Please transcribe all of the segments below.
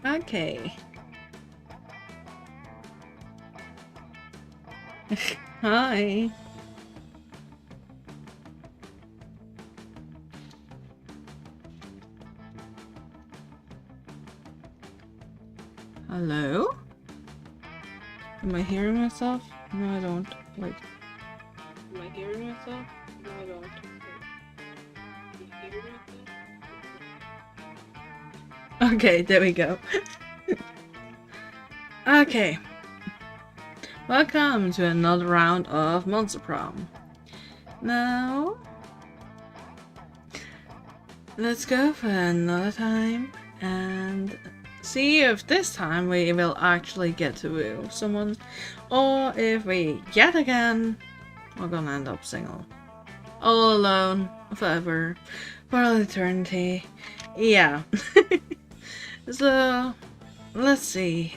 Okay. Hi. Hello? Am I hearing myself? No, I don't. Wait. Am I hearing myself? No, I don't. Wait. Am I hearing myself? Okay, there we go. Okay. Welcome to another round of Monster Prom. Now, let's go for another time and see if this time we will actually get to woo someone, or if we yet again are gonna end up single. All alone, forever, for all eternity. Yeah. So, let's see.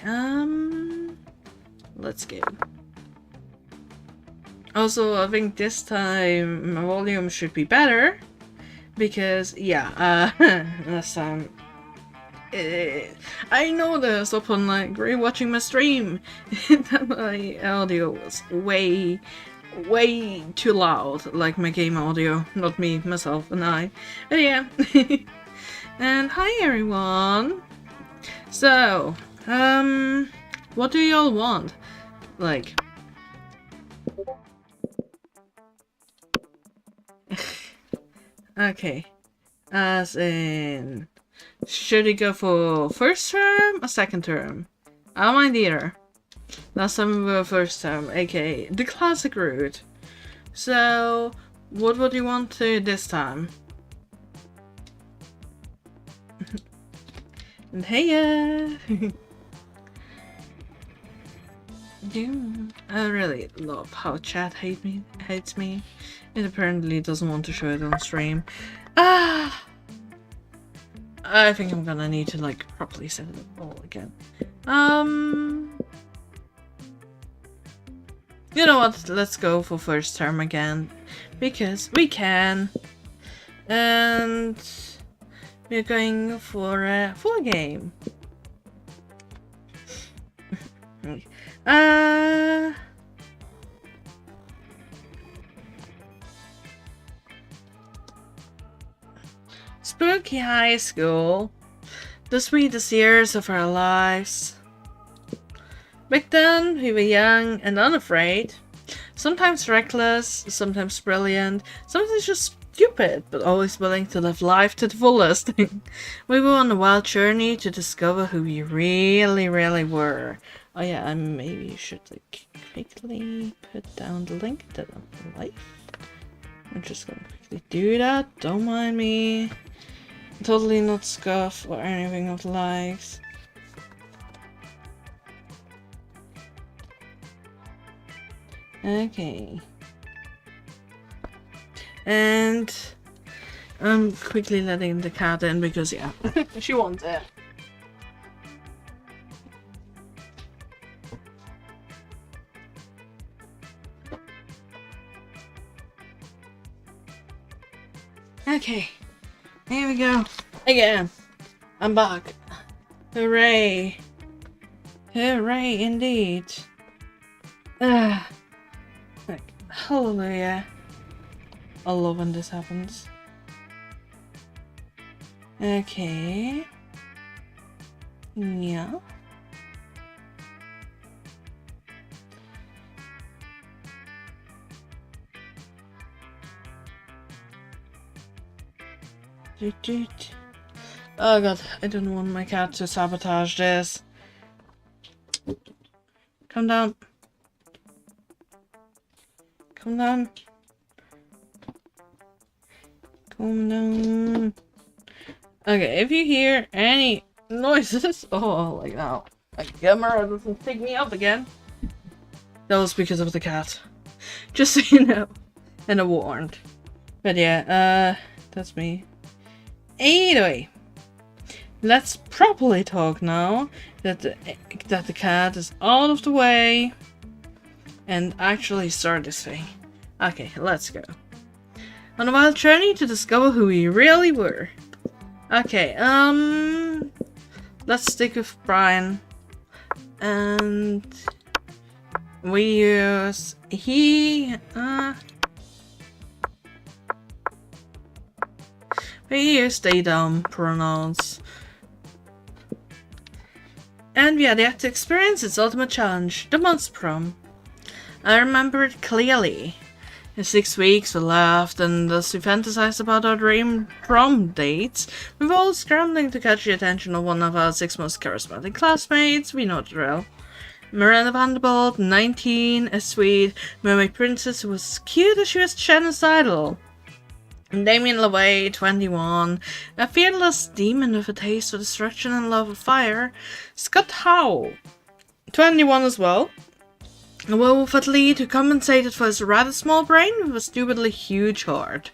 Let's go. Also, I think this time my volume should be better. Because, yeah, last time I noticed upon like rewatching my stream that my audio was way too loud, like my game audio, not me, myself, and I. But yeah. And hi everyone. So, what do y'all want? Like, okay, as in, should we go for first term or second term? I don't mind either. Last time we were first term, aka the classic route. So, what would you want to this time? And hey, I really love how chat hates me. It apparently doesn't want to show it on stream. I think I'm gonna need to like properly set it up all again. You know what? Let's go for first term again because we can, and we're going for a full game. Spooky high school. The sweetest years of our lives. Back then, we were young and unafraid. Sometimes reckless, sometimes brilliant, sometimes just stupid, but always willing to live life to the fullest. We were on a wild journey to discover who we really were. Oh yeah, and maybe you should like quickly put down the link to the life. I'm just gonna quickly do that, don't mind me. Totally not scuff or anything of the likes. Okay. And I'm quickly letting the cat in because yeah, she wants it. Okay, here we go. Again, I'm back. Hooray. Hooray indeed. Like, hallelujah. I love when this happens. Okay. Yeah. Oh god, I don't want my cat to sabotage this. Come down. Come down. Come down. Okay, if you hear any noises, oh, like now, like the camera doesn't pick me up again. That was because of the cat. Just so you know, and I warned. But yeah, that's me. Anyway, let's properly talk now that the cat is out of the way and actually start this thing. Okay, let's go. On a wild journey to discover who we really were. Okay, let's stick with Brian. And we use he, we use they them pronouns. And we had yet to experience its ultimate challenge, the monster prom. I remember it clearly. In 6 weeks we laughed, and as we fantasized about our dream prom dates, we were all scrambling to catch the attention of one of our 6 most charismatic classmates. We know the drill. Miranda Vanderbilt, 19, a sweet mermaid princess who was as cute as she was genocidal. Damien LaVey, 21, a fearless demon with a taste for destruction and love of fire. Scott Howe, 21 as well. A werewolf athlete who compensated for his rather small brain with a stupidly huge heart.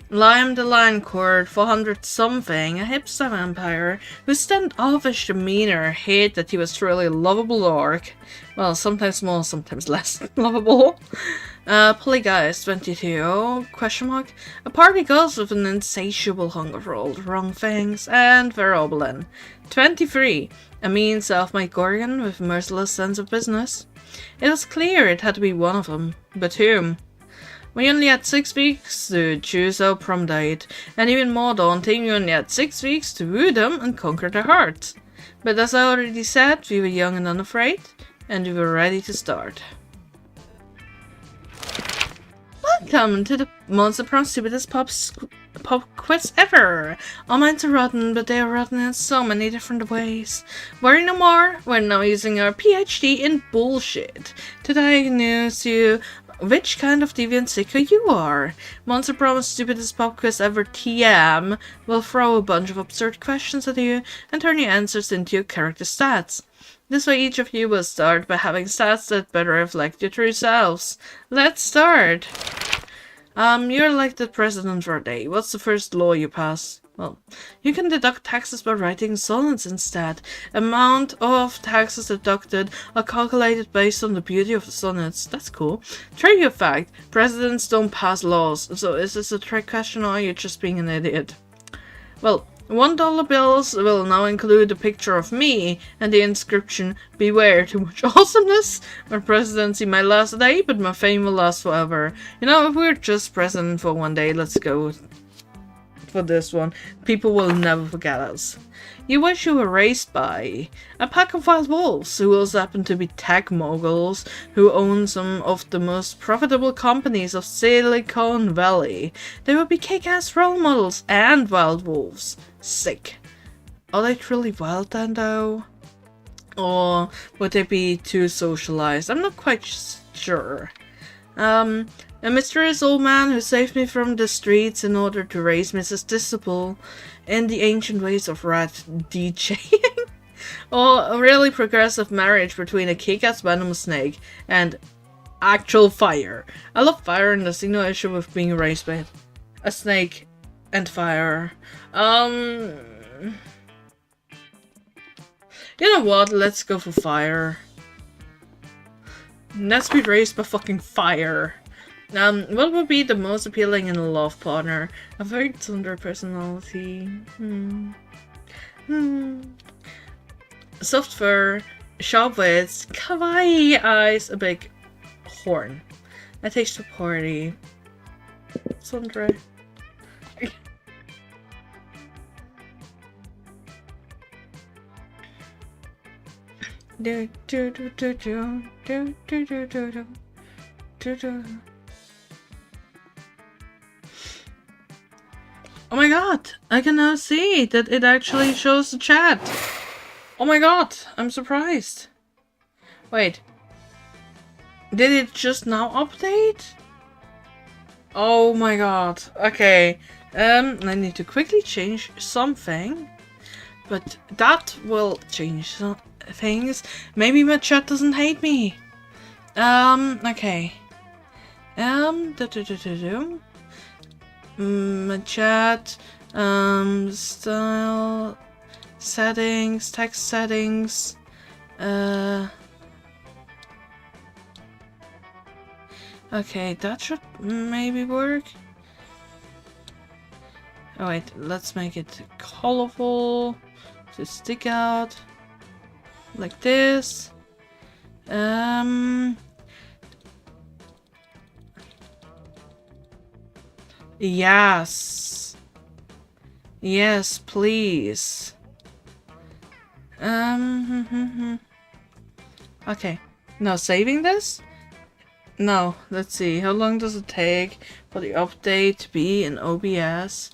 Liam the Lion Court, 400-something, a hipster vampire whose standoffish demeanor hid that he was truly a lovable orc. Well, sometimes more, sometimes less lovable. Polygeist, 22, question mark, a party ghost with an insatiable hunger for all the wrong things. And Vera Oberlin, 23, a mean self-made Gorgon with a merciless sense of business. It was clear it had to be one of them, but whom? We only had 6 weeks to choose our prom date, and even more daunting, we only had 6 weeks to woo them and conquer their hearts. But as I already said, we were young and unafraid, and we were ready to start. Welcome to the Monster Prom stupidest pop quiz ever! Our minds are rotten, but they are rotten in so many different ways. Worry no more, we're now using our PhD in bullshit to diagnose you which kind of deviant sicko you are. Monster Prom's stupidest pop quiz ever TM will throw a bunch of absurd questions at you and turn your answers into your character stats. This way each of you will start by having stats that better reflect your true selves. Let's start! You're elected president for a day. What's the first law you pass? Well, you can deduct taxes by writing sonnets instead. Amount of taxes deducted are calculated based on the beauty of the sonnets. That's cool. Trivia fact, presidents don't pass laws. So is this a trick question or are you just being an idiot? Well, $1 bills will now include a picture of me and the inscription, "Beware too much awesomeness. My presidency may last a day, but my fame will last forever." You know, if we're just president for one day, let's go for this one. People will never forget us. You wish you were raised by a pack of wild wolves who also happen to be tech moguls who own some of the most profitable companies of Silicon Valley. They would be kick-ass role models and wild wolves. Sick. Are they truly wild then though? Or would they be too socialized? I'm not quite sure. A mysterious old man who saved me from the streets in order to raise Mrs. Disciple in the ancient ways of rat DJing. Or a really progressive marriage between a kick-ass venomous snake and actual fire. I love fire and there's no issue with being raised by a snake and fire. You know what? Let's go for fire. Let's be raised by fucking fire. What would be the most appealing in a love partner? A very thunder personality. Soft fur, sharp wits, kawaii eyes, a big horn. A taste of party. Sandra. Oh my god! I can now see that it actually shows the chat! Oh my god! I'm surprised! Wait. Did it just now update? Oh my god. Okay. I need to quickly change something. But that will change some things. Maybe my chat doesn't hate me. Okay. My chat, style, settings, text settings, okay, that should maybe work. Oh wait, let's make it colorful, to stick out like this. Yes. Yes, please. Okay. Now saving this? No, let's see. How long does it take for the update to be in OBS?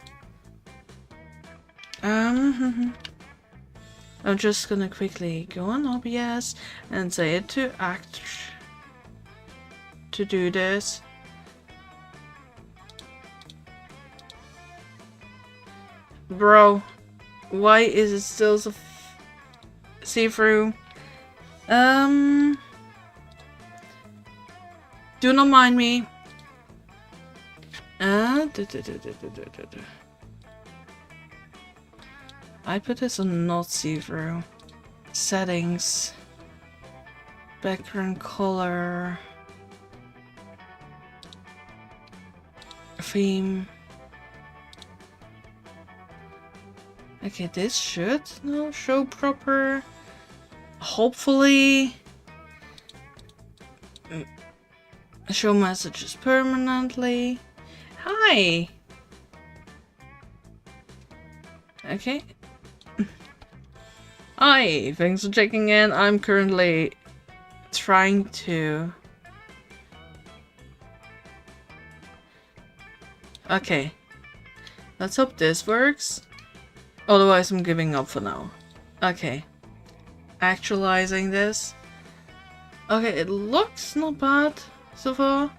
I'm just gonna quickly go on OBS and say it to act to do this. Bro, why is it still so see-through? Do not mind me. I put this on not see-through. Settings. Background color. Theme. Okay, this should now show proper. Hopefully. Show messages permanently. Hi! Okay. Hi, thanks for checking in. I'm currently trying to... Okay. Let's hope this works. Otherwise I'm giving up for now. Okay. Actualizing this. Okay, it looks not bad so far.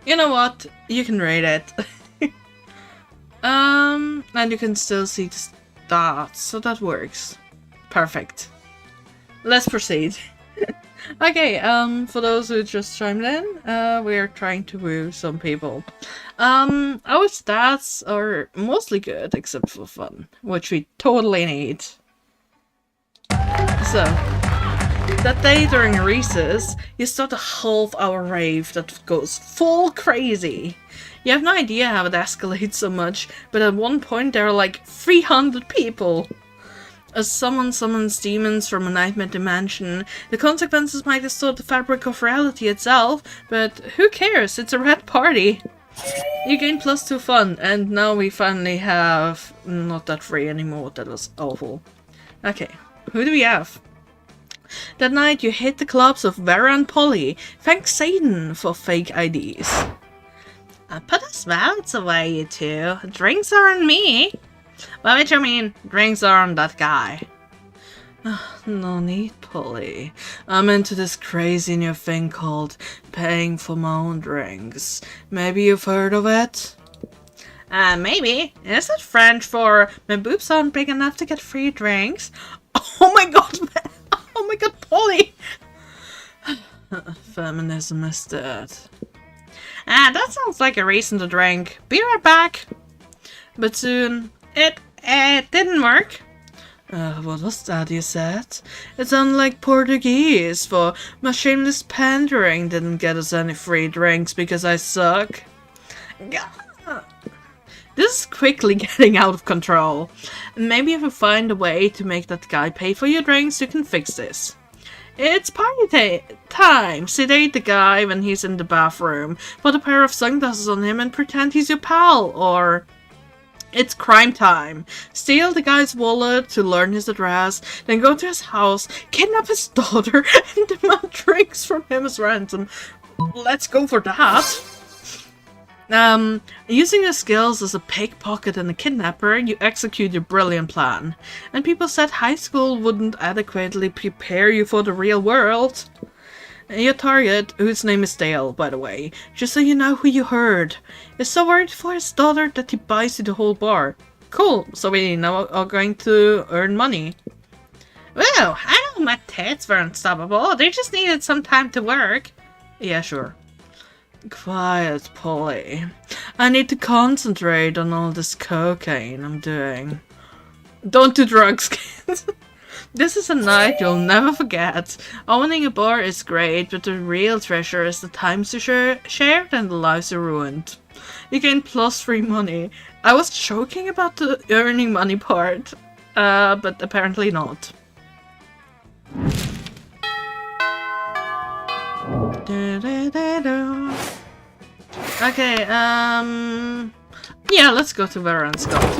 You know what? You can rate it. And you can still see the stats, so that works. Perfect. Let's proceed. Okay, for those who just chimed in, we're trying to woo some people. Our stats are mostly good, except for fun, which we totally need. So, that day during recess, you start a half-hour rave that goes full crazy. You have no idea how it escalates so much, but at one point there are like 300 people. As someone summons demons from a nightmare dimension, the consequences might distort the fabric of reality itself, but who cares, it's a red party. You gain +2 fun, and now we finally have not that free anymore, that was awful. Okay, who do we have? That night you hit the clubs of Vera and Polly. Thanks Satan for fake IDs. Put the smells away, you two. Drinks are on me. By which I mean, drinks are on that guy. No need, Polly. I'm into this crazy new thing called paying for my own drinks. Maybe you've heard of it? Maybe. Is it French for my boobs aren't big enough to get free drinks? Oh my god, man. Oh my god, Polly! Feminism is dead. That sounds like a reason to drink. Be right back. But soon, it didn't work. What was that you said? It sounded like Portuguese, for my shameless pandering didn't get us any free drinks because I suck. This is quickly getting out of control. Maybe if you find a way to make that guy pay for your drinks, you can fix this. It's party time! Sedate the guy when he's in the bathroom, put a pair of sunglasses on him and pretend he's your pal, or... It's crime time. Steal the guy's wallet to learn his address, then go to his house, kidnap his daughter, and demand drinks from him as ransom. Let's go for that! Using your skills as a pickpocket and a kidnapper, you execute your brilliant plan. And people said high school wouldn't adequately prepare you for the real world. Your target, whose name is Dale, by the way, just so you know who you heard, is so worried for his daughter that he buys you the whole bar. Cool, so we now are going to earn money. Well, I know my tits were unstoppable, they just needed some time to work. Yeah, sure. Quiet, Polly. I need to concentrate on all this cocaine I'm doing. Don't do drugs, kids. This is a night you'll never forget. Owning a bar is great, but the real treasure is the times you shared and the lives you ruined. You gain +3 money. I was joking about the earning money part. but apparently not. Okay, yeah, let's go to Vera and Scott.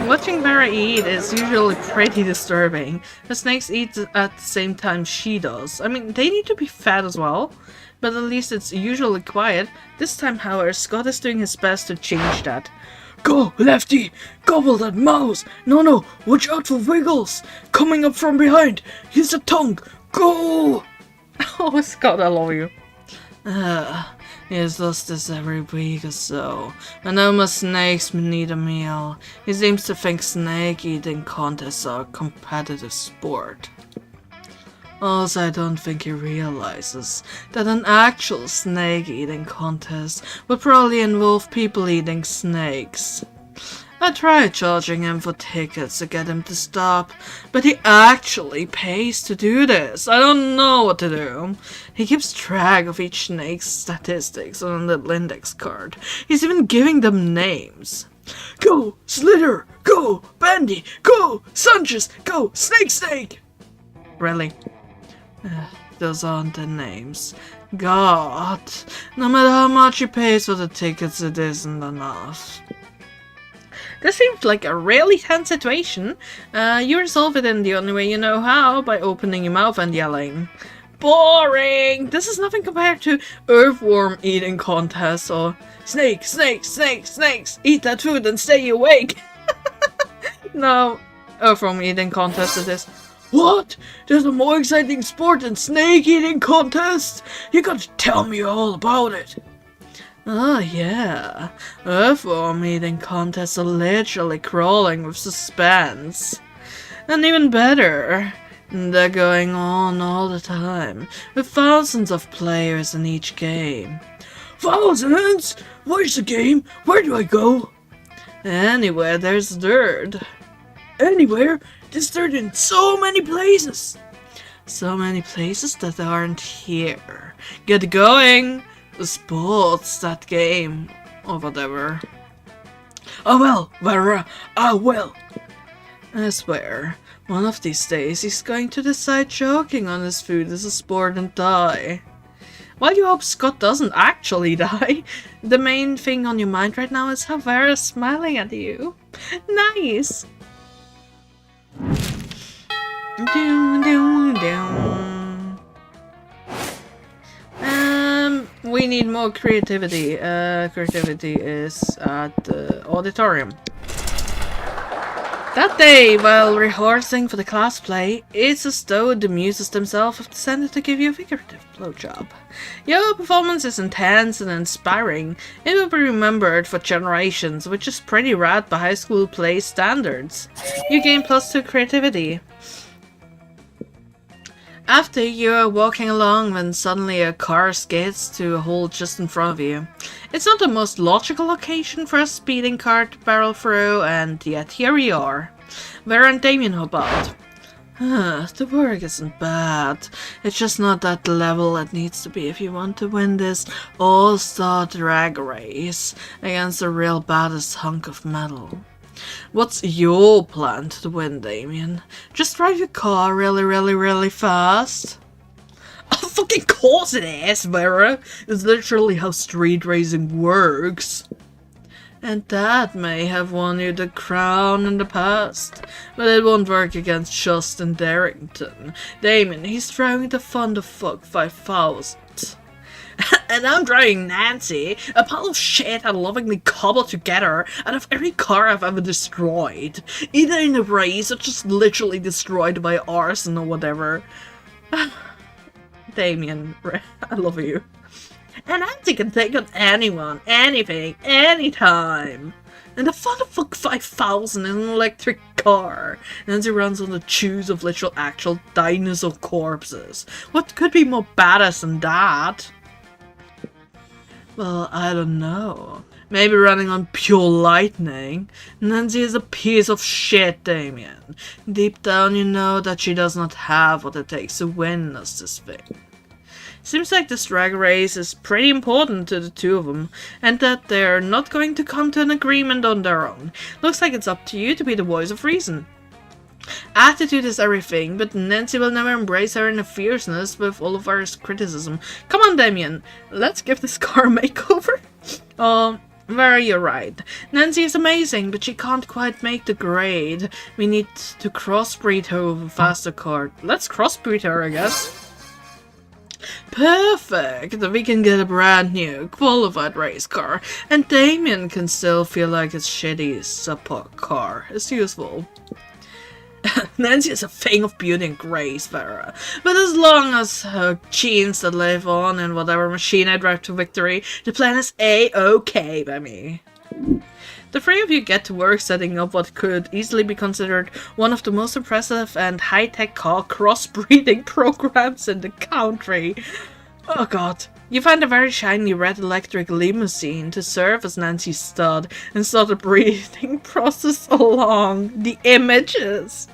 Watching Vera eat is usually pretty disturbing. The snakes eat at the same time she does. I mean, they need to be fed as well, but at least it's usually quiet. This time, however, Scott is doing his best to change that. Go, Lefty! Gobble that mouse! No, watch out for Wiggles! Coming up from behind! Use the tongue! Go! Oh, Scott, I love you. He does this every week or so. I know my snakes need a meal. He seems to think snake eating contests are a competitive sport. Also, I don't think he realizes that an actual snake eating contest would probably involve people eating snakes. I tried charging him for tickets to get him to stop, but he actually pays to do this. I don't know what to do. He keeps track of each snake's statistics on a little index card. He's even giving them names. Go, Slither! Go, Bandy! Go, Sanchez! Go, Snake! Really? Those aren't the names. God, no matter how much he pays for the tickets, it isn't enough. This seems like a really tense situation. You resolve it in the only way you know how, by opening your mouth and yelling. Boring! This is nothing compared to earthworm eating contests or snakes, eat that food and stay awake. No, earthworm eating contest it is. What? There's a more exciting sport than snake eating contest? You gotta tell me all about it. Oh yeah, earthworm eating contests are literally crawling with suspense. And even better, they're going on all the time, with thousands of players in each game. Thousands? Where's the game? Where do I go? Anywhere there's dirt. Anywhere? There's dirt in so many places. So many places that aren't here. Get going! The sports, that game, or whatever. I will, Vera, I will. I swear, one of these days he's going to decide choking on his food is a sport and die. Well, you hope Scott doesn't actually die. The main thing on your mind right now is how Vera's smiling at you. Nice. We need more creativity. Creativity is at the auditorium. That day, while rehearsing for the class play, it's as though the muses themselves have decided to give you a figurative blowjob. Your performance is intense and inspiring. It will be remembered for generations, which is pretty rad by high school play standards. You gain +2 creativity. After you're walking along when suddenly a car skids to a halt just in front of you. It's not the most logical location for a speeding car to barrel through, and yet here we are. Vera and Damien hop out. The work isn't bad. It's just not at the level it needs to be if you want to win this all-star drag race against the real baddest hunk of metal. What's your plan to win, Damien? Just drive your car really fast? Oh, fucking course it is, Vera! It's literally how street racing works. And that may have won you the crown in the past, but it won't work against Justin Darrington. Damien, he's driving the Fun the Fuck 5000. And I'm driving Nancy, a pile of shit I lovingly cobbled together out of every car I've ever destroyed. Either in a race or just literally destroyed by arson or whatever. Damien, I love you. And Nancy can take on anyone, anything, anytime. And the Fun the Fuck 5000 is an electric car. Nancy runs on the juice of literal actual dinosaur corpses. What could be more badass than that? Well, I don't know. Maybe running on pure lightning. Nancy is a piece of shit, Damien. Deep down you know that she does not have what it takes to win us this thing. Seems like this drag race is pretty important to the two of them, and that they're not going to come to an agreement on their own. Looks like it's up to you to be the voice of reason. Attitude is everything, but Nancy will never embrace her inner fierceness with all of our criticism. Come on, Damien, let's give this car a makeover. Oh, Vera, you're right. Nancy is amazing, but she can't quite make the grade. We need to crossbreed her with a faster car. Let's crossbreed her, I guess. Perfect! We can get a brand new, qualified race car, and Damien can still feel like his shitty support car is useful. Nancy is a thing of beauty and grace, Vera. But as long as her genes that live on in whatever machine I drive to victory, the plan is A-OK by me. The three of you get to work setting up what could easily be considered one of the most impressive and high-tech car crossbreeding programs in the country. Oh god. You find a very shiny red electric limousine to serve as Nancy's stud and start the breeding process along the images.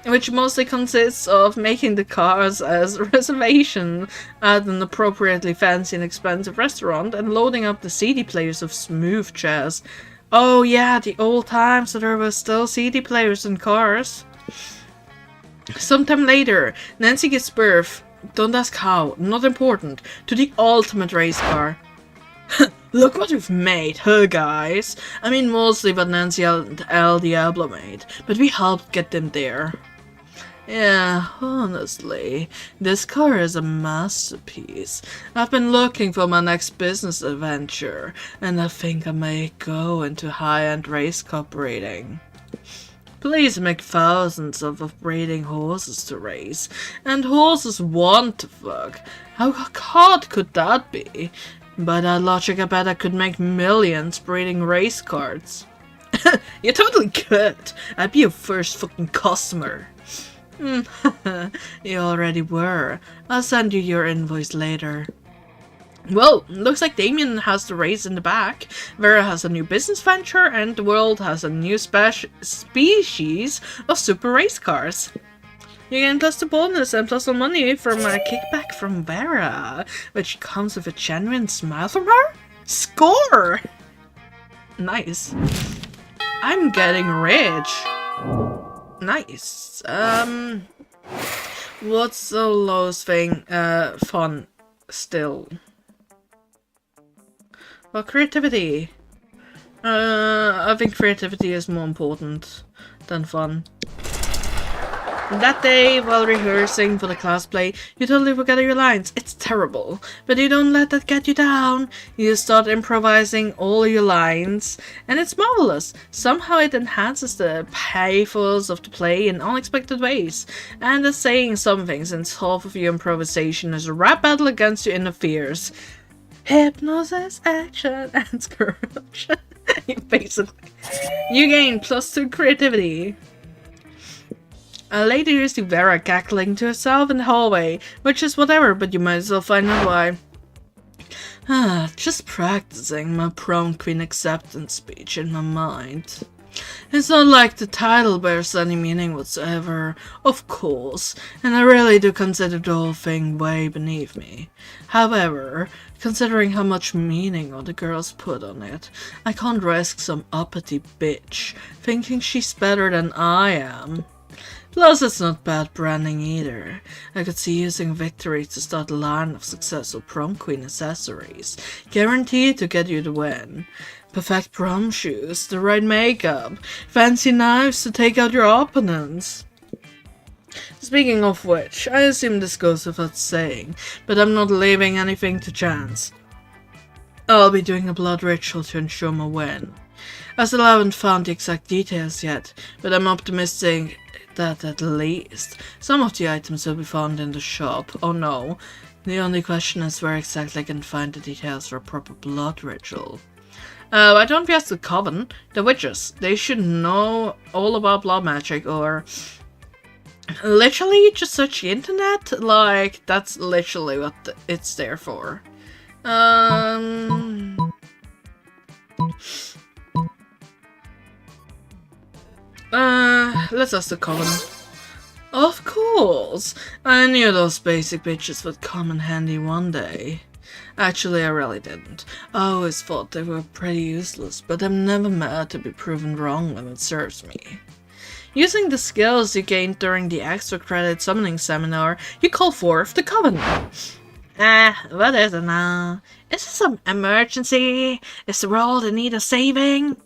Which mostly consists of making the cars as a reservation at an appropriately fancy and expensive restaurant and loading up the CD players of smooth chairs. Oh yeah, the old times that there were still CD players in cars. Sometime later, Nancy gives birth, don't ask how, not important, to the ultimate race car. Look what we've made, huh guys? I mean mostly what Nancy and El Diablo made, but we helped get them there. Yeah, honestly, this car is a masterpiece. I've been looking for my next business adventure, and I think I may go into high-end race car breeding. Please make thousands of breeding horses to race, and horses want to fuck. How hard could that be? By that logic, I bet I could make millions breeding race cars. You totally could. I'd be your first fucking customer. You already were. I'll send you your invoice later. Well, looks like Damien has the race in the back, Vera has a new business venture, and the world has a new species of super race cars. You're getting plus the bonus and plus the money from a kickback from Vera, which comes with a genuine smile from her? Score! Nice. I'm getting rich. Nice. What's the lowest thing? Fun. Still. Well, creativity. I think creativity is more important than fun. That day, while rehearsing for the class play, you totally forget your lines. It's terrible. But you don't let that get you down. You start improvising all your lines, and it's marvelous. Somehow it enhances the pathos of the play in unexpected ways. And that's saying something, since half of your improvisation is a rap battle against your inner fears. Hypnosis, action, and corruption. Basically. You gain +2 creativity. Later you see Vera cackling to herself in the hallway, which is whatever, but you might as well find out why. Just practicing my prom queen acceptance speech in my mind. It's not like the title bears any meaning whatsoever, of course, and I really do consider the whole thing way beneath me. However, considering how much meaning all the girls put on it, I can't risk some uppity bitch thinking she's better than I am. Plus, it's not bad branding either. I could see using victory to start a line of successful prom queen accessories, guaranteed to get you the win. Perfect prom shoes, the right makeup, fancy knives to take out your opponents. Speaking of which, I assume this goes without saying, but I'm not leaving anything to chance. I'll be doing a blood ritual to ensure my win. I still haven't found the exact details yet, but I'm optimistic that at least some of the items will be found in the shop. Oh no, the only question is where exactly I can find the details for a proper blood ritual. Why don't we ask the Coven? The witches. They should know all about blood magic, or literally just search the internet. Like, that's literally what it's there for. Let's ask the Coven. Of course! I knew those basic bitches would come in handy one day. Actually, I really didn't. I always thought they were pretty useless, but I'm never mad to be proven wrong when it serves me. Using the skills you gained during the extra credit summoning seminar, you call forth the coven. What is it now? Is this some emergency? Is the world in need of saving?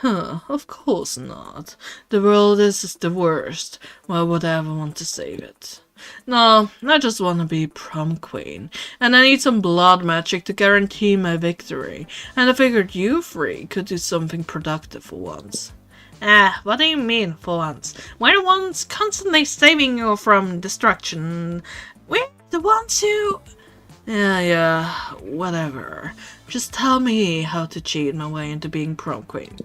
Of course not. The world is the worst. Why would I ever want to save it? No, I just want to be prom queen, and I need some blood magic to guarantee my victory, and I figured you three could do something productive for once. What do you mean for once? We're the ones constantly saving you from destruction. We're the ones who... Yeah, whatever. Just tell me how to cheat my way into being prom queen.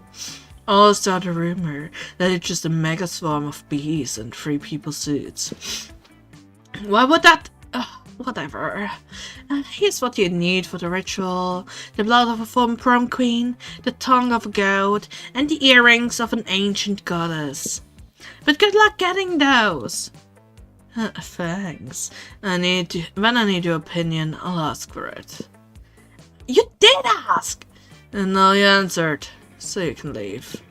I'll start a rumor that it's just a mega swarm of bees and 3 people suits. Why would that... whatever. Here's what you need for the ritual. The blood of a former prom queen, the tongue of a goat, and the earrings of an ancient goddess. But good luck getting those. Thanks. When I need your opinion, I'll ask for it. You did ask! And now you answered, so you can leave.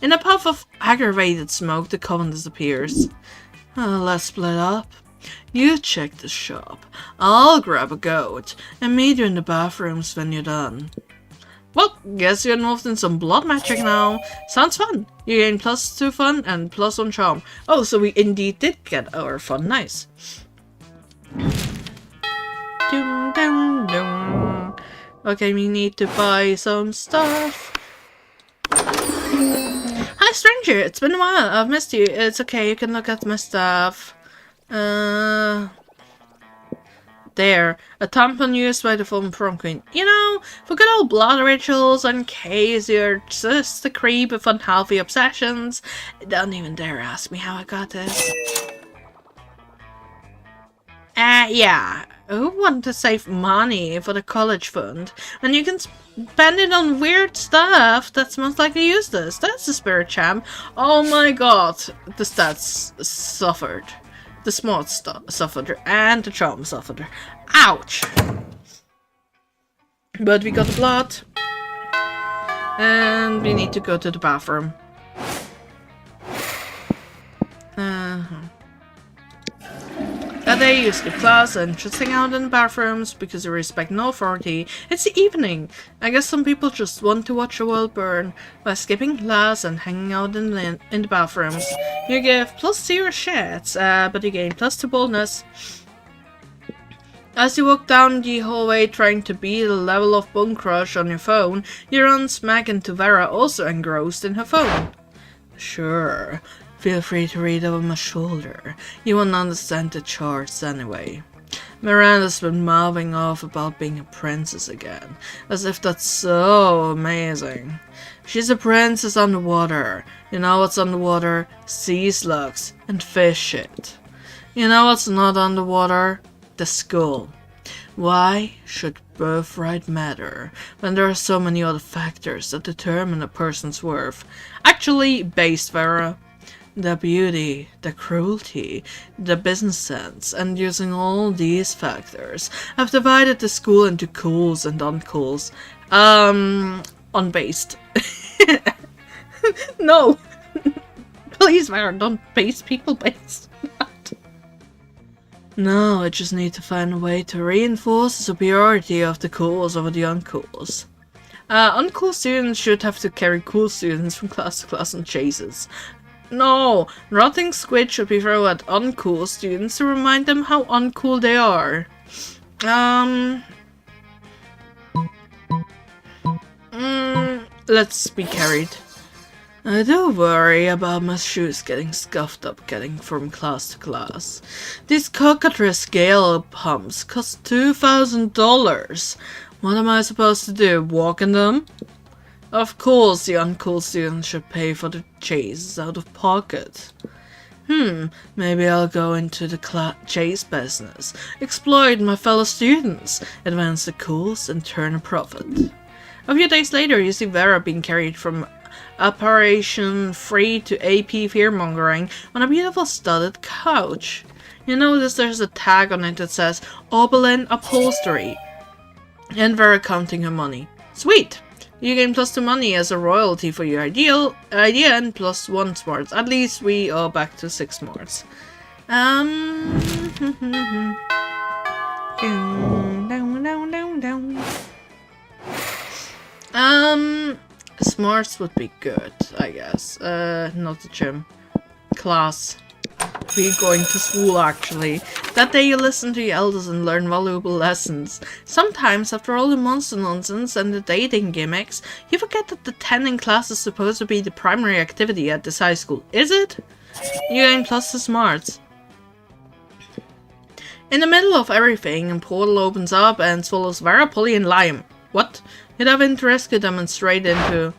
In a puff of aggravated smoke, the coven disappears. Let's split up. You check the shop. I'll grab a goat and meet you in the bathrooms when you're done. Well, guess you're involved in some blood magic now. Sounds fun. You gain +2 fun and +1 charm. Oh, so we indeed did get our fun. Nice. Dum, dum, dum. Okay, we need to buy some stuff. Hi, stranger. It's been a while. I've missed you. It's okay. You can look at my stuff. There, a tampon used by the former prom queen. You know, for good old blood rituals, in case you're just a creep with unhealthy obsessions. Don't even dare ask me how I got this. Yeah. Who want to save money for the college fund when you can spend it on weird stuff that's most likely useless? That's the spirit champ. Oh my god, the stats suffered. The smart suffered and the charm suffered. Ouch! But we got the blood. And we need to go to the bathroom. They use the class and just hang out in the bathrooms because they respect no authority. It's the evening. I guess some people just want to watch the world burn by skipping class and hanging out in the bathrooms. You give +0 shits, but you gain +2 boldness. As you walk down the hallway trying to beat the level of Bone Crush on your phone, you run smack into Vera, also engrossed in her phone. Sure. Feel free to read over my shoulder. You won't understand the charts anyway. Miranda's been mouthing off about being a princess again, as if that's so amazing. She's a princess underwater. You know what's underwater? Sea slugs and fish shit. You know what's not underwater? The skull. Why should birthright matter when there are so many other factors that determine a person's worth? Actually, based, Vera. The beauty, the cruelty, the business sense, and using all these factors, I've divided the school into cools and uncools. Unbased. No! Please, Vera, don't base people based. No, I just need to find a way to reinforce the superiority of the cools over the uncools. Uncool students should have to carry cool students from class to class on chases. No, rotting squid should be thrown at uncool students to remind them how uncool they are. Let's be carried. I do worry about my shoes getting scuffed up getting from class to class. These cockatrice scale pumps cost $2,000. What am I supposed to do, walk in them? Of course the uncool students should pay for the chase out of pocket. Maybe I'll go into the chase business, exploit my fellow students, advance the cools, and turn a profit. A few days later, you see Vera being carried from Operation Free to AP Fearmongering on a beautiful studded couch. You notice there's a tag on it that says Oberlin Upholstery, and Vera counting her money. Sweet! You gain +2 money as a royalty for your idea and +1 smarts. At least we are back to 6 smarts. Smarts would be good, I guess. Not the gym. Class. Be going to school, actually. That day you listen to your elders and learn valuable lessons. Sometimes, after all the monster nonsense and the dating gimmicks, you forget that the attending class is supposed to be the primary activity at this high school. Is it? You gain +2 smarts. In the middle of everything, a portal opens up and swallows Vera, Polly, and Liam. What? You'd have interest to demonstrate into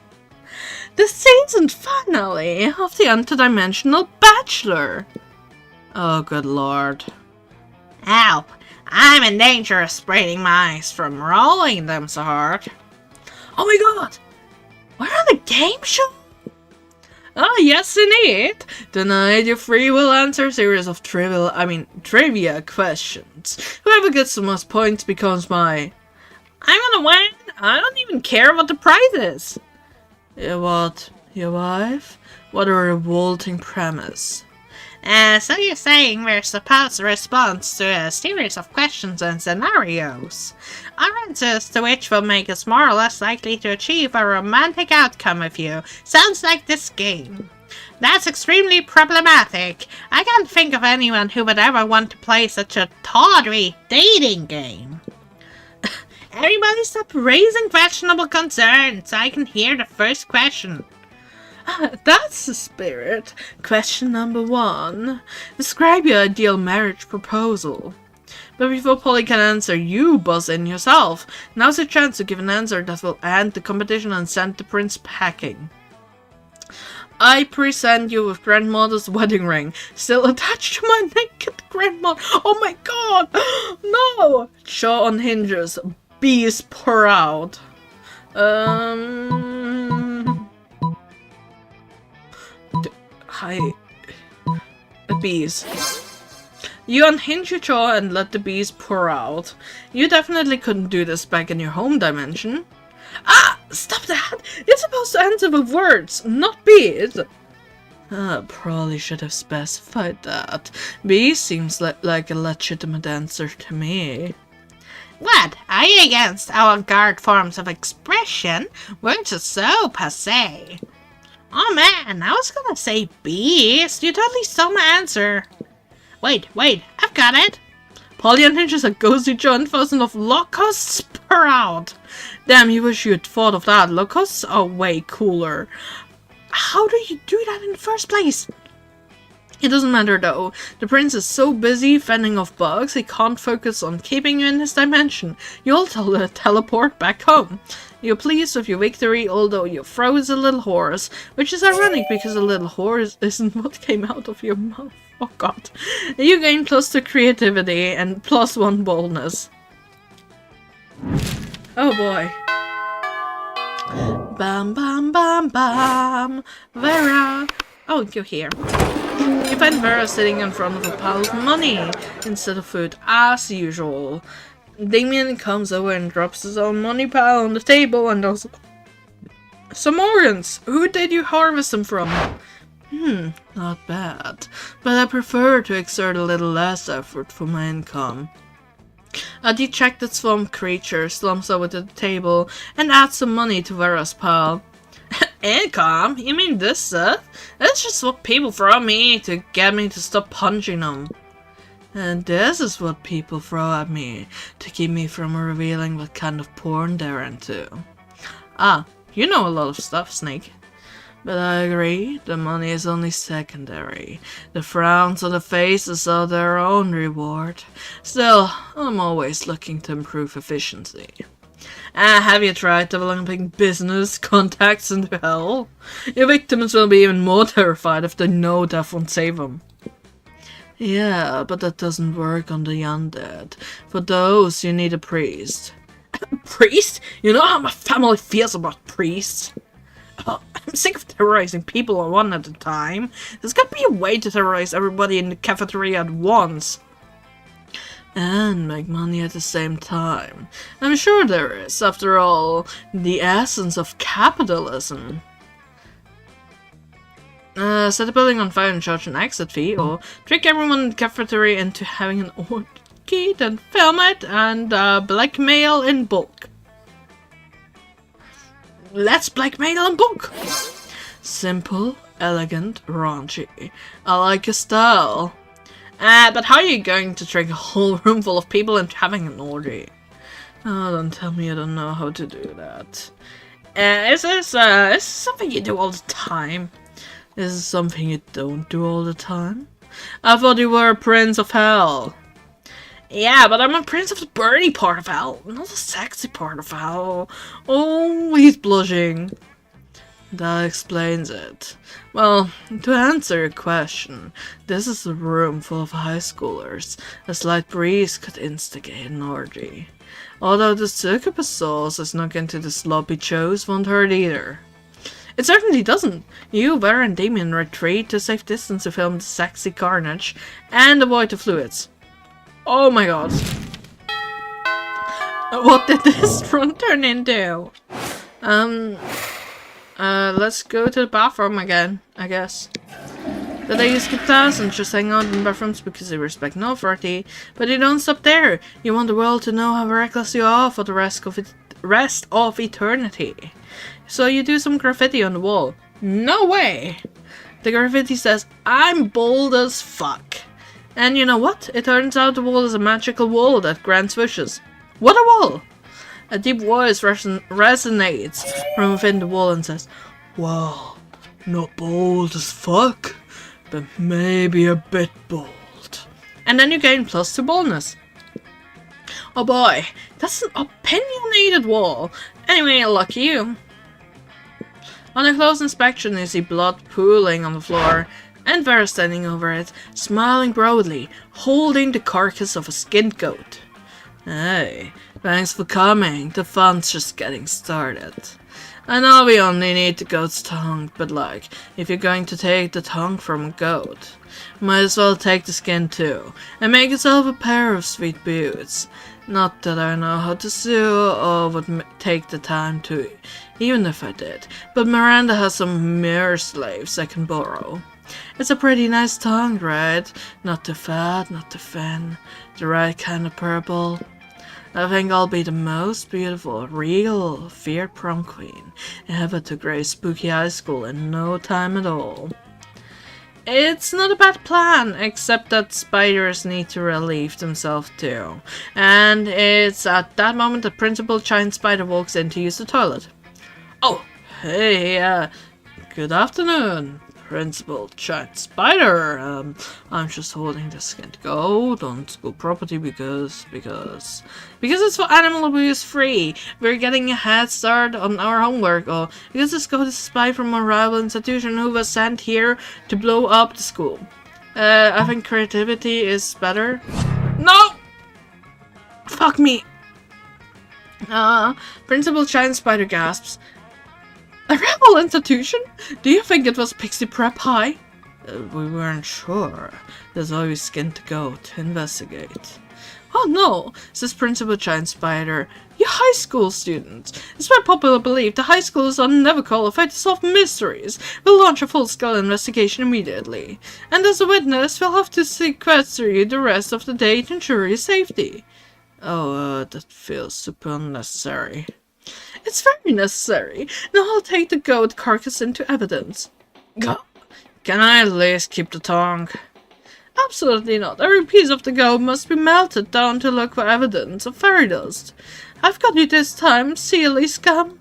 the season finale of the Interdimensional Bachelor. Oh, good lord. Help! I'm in danger of spraining my eyes from rolling them so hard. Oh my god! We're on a game show? Oh, yes indeed! Tonight your free will answer a series of trivia questions. Whoever gets the most points becomes my... I'm gonna win! I don't even care what the prize is! What? Your wife? What a revolting premise. So you're saying we're supposed to respond to a series of questions and scenarios, our answers to which will make us more or less likely to achieve a romantic outcome with you. Sounds like this game. That's extremely problematic. I can't think of anyone who would ever want to play such a tawdry dating game. Everybody stop raising questionable concerns. I can hear the first question. That's the spirit. Question number 1. Describe your ideal marriage proposal. But before Polly can answer, you buzz in yourself. Now's your chance to give an answer that will end the competition and send the prince packing. I present you with grandmother's wedding ring, still attached to my naked grandmother. Oh my god! No! Jaw on hinges. Bees pour out. Bees. You unhinge your jaw and let the bees pour out. You definitely couldn't do this back in your home dimension. Ah! Stop that! You're supposed to answer with words, not bees! Probably should have specified that. Bees seems like a legitimate answer to me. What? Are you against avant-garde forms of expression? Words are so passé. Oh man, I was gonna say bees. You totally stole my answer. Wait, I've got it. Polly unhinges a ghostly jaw and thousands of locusts pour out. Damn, you wish you'd thought of that. Locusts are way cooler. How do you do that in the first place? It doesn't matter though. The prince is so busy fending off bugs, he can't focus on keeping you in his dimension. You'll teleport back home. You're pleased with your victory, although your throat is a little hoarse, which is ironic because a little hoarse isn't what came out of your mouth. Oh god. You gain +2 creativity and +1 boldness. Oh boy. Bam bam bam bam. Vera. Oh, you're here. You find Vera sitting in front of a pile of money instead of food, as usual. Damien comes over and drops his own money pile on the table and goes, some organs! Who did you harvest them from? Not bad. But I prefer to exert a little less effort for my income. A dejected swamp creature slumps over to the table and adds some money to Vera's pile. Income? You mean this stuff? That's just what people throw at me to get me to stop punching them. And this is what people throw at me to keep me from revealing what kind of porn they're into. Ah, you know a lot of stuff, Snake. But I agree, the money is only secondary. The frowns on the faces are their own reward. Still, I'm always looking to improve efficiency. Have you tried developing business contacts into hell? Your victims will be even more terrified if they know death won't save them. Yeah, but that doesn't work on the undead. For those, you need a priest. A priest? You know how my family feels about priests? Oh, I'm sick of terrorizing people one at a time. There's gotta be a way to terrorize everybody in the cafeteria at once. and make money at the same time. I'm sure there is, after all, the essence of capitalism. Set a building on fire and charge an exit fee, or trick everyone in the cafeteria into having an orgy, then film it and blackmail in bulk. Let's blackmail in bulk! Simple, elegant, raunchy. I like your style. But how are you going to trick a whole room full of people into having an orgy? Oh, don't tell me you don't know how to do that. Is this something you do all the time? Is this something you don't do all the time? I thought you were a prince of hell. Yeah, but I'm a prince of the birdy part of hell, not the sexy part of hell. Oh, he's blushing. That explains it. Well, to answer your question, this is a room full of high schoolers. A slight breeze could instigate an orgy. Although the succubus sauce is snuck into the sloppy chose won't hurt either. It certainly doesn't. You, Vera, and Damien retreat to safe distance to film the sexy carnage and avoid the fluids. Oh my god. What did this run turn into? Let's go to the bathroom again, I guess. The day you skip class and just hang out in bathrooms because you respect no authority, but you don't stop there. You want the world to know how reckless you are for the rest of eternity. So you do some graffiti on the wall. No way! The graffiti says, I'm bold as fuck. And you know what? It turns out the wall is a magical wall that grants wishes. What a wall! A deep voice resonates from within the wall and says, well, not bold as fuck, but maybe a bit bold. And then you gain +2 boldness. Oh boy, that's an opinionated wall. Anyway, lucky you. On a close inspection, you see blood pooling on the floor, and Vera standing over it, smiling broadly, holding the carcass of a skinned goat. Hey, thanks for coming. The fun's just getting started. I know we only need the goat's tongue, but like, if you're going to take the tongue from a goat, might as well take the skin too, and make yourself a pair of sweet boots. Not that I know how to sew or would take the time to, even if I did, but Miranda has some mere slaves I can borrow. It's a pretty nice tongue, right? Not too fat, not too thin, the right kind of purple. I think I'll be the most beautiful, regal, feared prom queen ever to grace spooky high school in no time at all. It's not a bad plan, except that spiders need to relieve themselves too. And it's at that moment that Principal Giant Spider walks in to use the toilet. Oh, hey, good afternoon, Principal Giant Spider. I'm just holding this skinned goat on school property because it's for animal abuse free. We're getting a head start on our homework, or because this goat is a spy from a rival institution who was sent here to blow up the school. I think creativity is better. No! Fuck me! Principal Giant Spider gasps. A rebel institution? Do you think it was Pixie Prep High? We weren't sure. There's always skin to go to investigate. Oh no, says Principal Giant Spider. You high school students. Despite popular belief, the high schools are never qualified to solve mysteries. We'll launch a full-scale investigation immediately. And as a witness, we'll have to sequester you the rest of the day to ensure your safety. Oh, that feels super unnecessary. It's very necessary. Now I'll take the goat carcass into evidence. Can I at least keep the tongue? Absolutely not. Every piece of the goat must be melted down to look for evidence of fairy dust. I've got you this time, silly scum.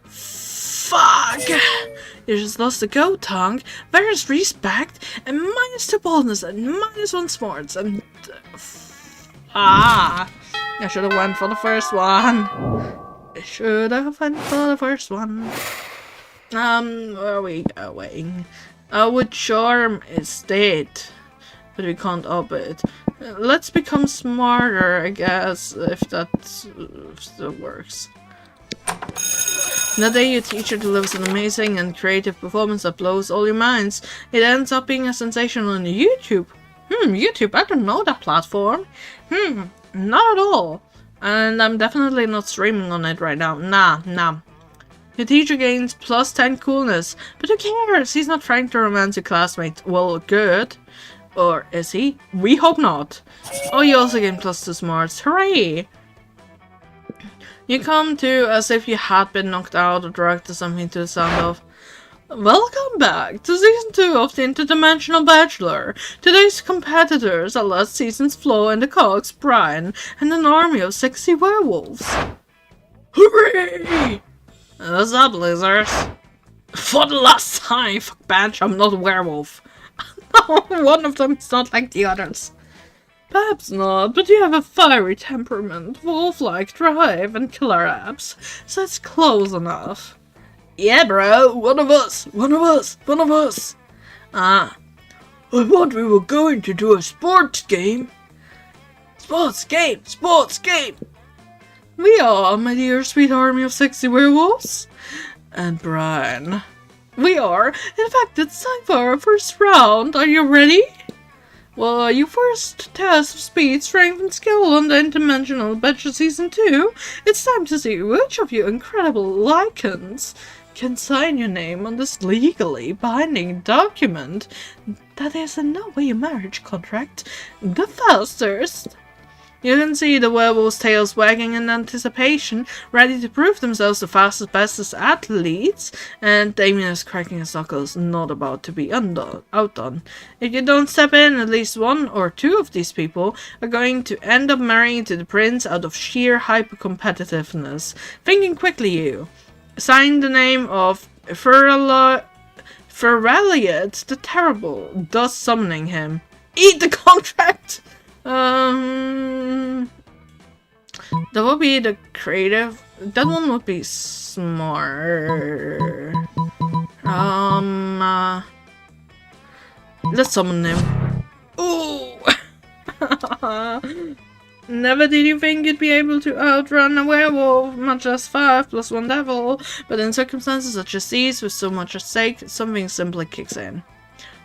Fuck! You just lost the goat tongue. There's respect, and -2 boldness, and -1 smarts, and... I should have went for the first one. Where are we going? Our charm is dead, but we can't up it. Let's become smarter, I guess, if that still works. The day your teacher delivers an amazing and creative performance that blows all your minds, it ends up being a sensation on YouTube. YouTube, I don't know that platform. Not at all. And I'm definitely not streaming on it right now. Nah. Your teacher gains plus 10 coolness. But who cares? He's not trying to romance your classmate. Well, good. Or is he? We hope not. Oh, you also gain plus 2 smarts. Hooray! You come to as if you had been knocked out or drugged or something to the sound of. Welcome back to Season 2 of the Interdimensional Bachelor. Today's competitors are last season's Flo and the Cogs, Brian, and an army of sexy werewolves. Hooray! What's up, losers? For the last time, fuck badge, I'm not a werewolf. One of them is not like the others. Perhaps not, but you have a fiery temperament, wolf-like drive, and killer abs, so it's close enough. Yeah, bro, one of us. I thought we were going to do a sports game. Sports game. We are, my dear sweet army of sexy werewolves. And Brian. We are. In fact, it's time for our first round. Are you ready? Well, your first test of speed, strength, and skill on the Interdimensional Bachelor Season 2. It's time to see which of you incredible lycans can sign your name on this legally binding document that is in no way a marriage contract the fastest. You can see the werewolves' tails wagging in anticipation, ready to prove themselves the fastest, bestest athletes, and Damien is cracking his knuckles, not about to be outdone. If you don't step in, at least one or two of these people are going to end up marrying to the prince out of sheer hyper-competitiveness. Thinking quickly, you. Sign the name of Feraliot the Terrible, thus summoning him. Eat the contract! That would be the creative. That one would be smart. Let's summon him. Ooh! Never did you think you'd be able to outrun a werewolf, much less 5 + 1 devil, but in circumstances such as these, with so much at stake, something simply kicks in.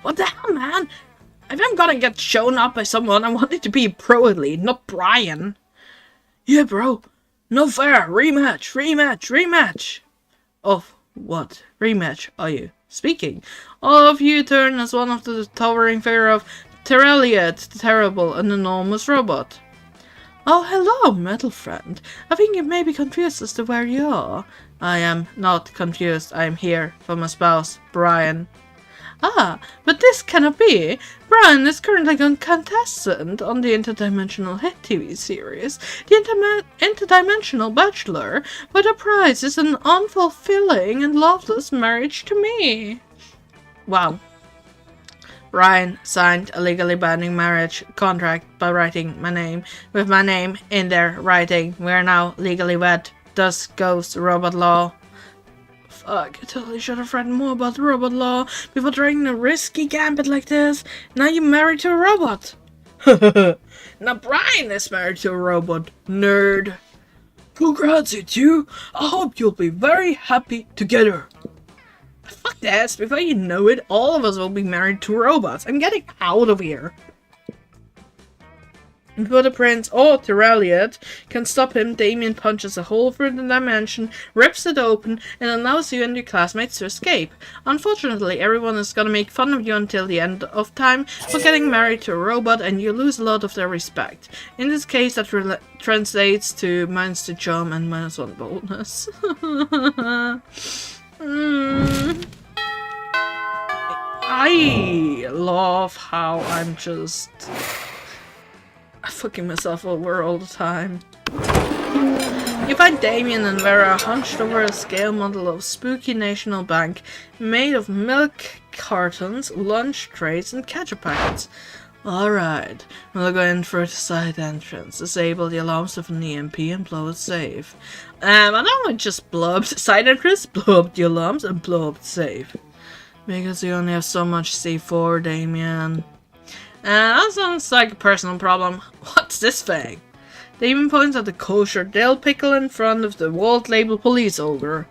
What the hell, man? If I'm gonna get shown up by someone, I want it to be pro elite, not Brian. Yeah, bro. No fair. Rematch. Of what rematch are you speaking? All of you turn as one of the towering figure of Terreliot, the Terrible, an enormous robot. Oh, hello, metal friend. I think you may be confused as to where you are. I am not confused. I am here for my spouse, Brian. Ah, but this cannot be. Brian is currently a contestant on the interdimensional hit TV series, The Interdimensional Bachelor, where the prize is an unfulfilling and loveless marriage to me. Wow. Brian signed a legally binding marriage contract by writing my name. With my name in there writing, we are now legally wed. Thus goes robot law. Fuck, I totally should have read more about robot law before trying a risky gambit like this. Now you're married to a robot. Now Brian is married to a robot, nerd. Congrats, you two. I hope you'll be very happy together. Fuck this, before you know it, all of us will be married to robots. I'm getting out of here. Before the prince or Terreliot can stop him, Damien punches a hole through the dimension, rips it open, and allows you and your classmates to escape. Unfortunately, everyone is gonna make fun of you until the end of time for getting married to a robot, and you lose a lot of their respect. In this case, that translates to -2 charm and -1 boldness. I love how I'm just fucking myself over all the time. You find Damien and Vera hunched over a scale model of spooky national bank made of milk cartons, lunch trays, and ketchup packets. Alright, we'll go in for the side entrance, disable the alarms with an EMP and blow it safe. I don't want to just blow up the side entrance, blow up the alarms, and blow up the safe. Because you only have so much C4, Damien. That sounds like a personal problem. What's this thing? Damien points at the kosher dill pickle in front of the walled label police ogre.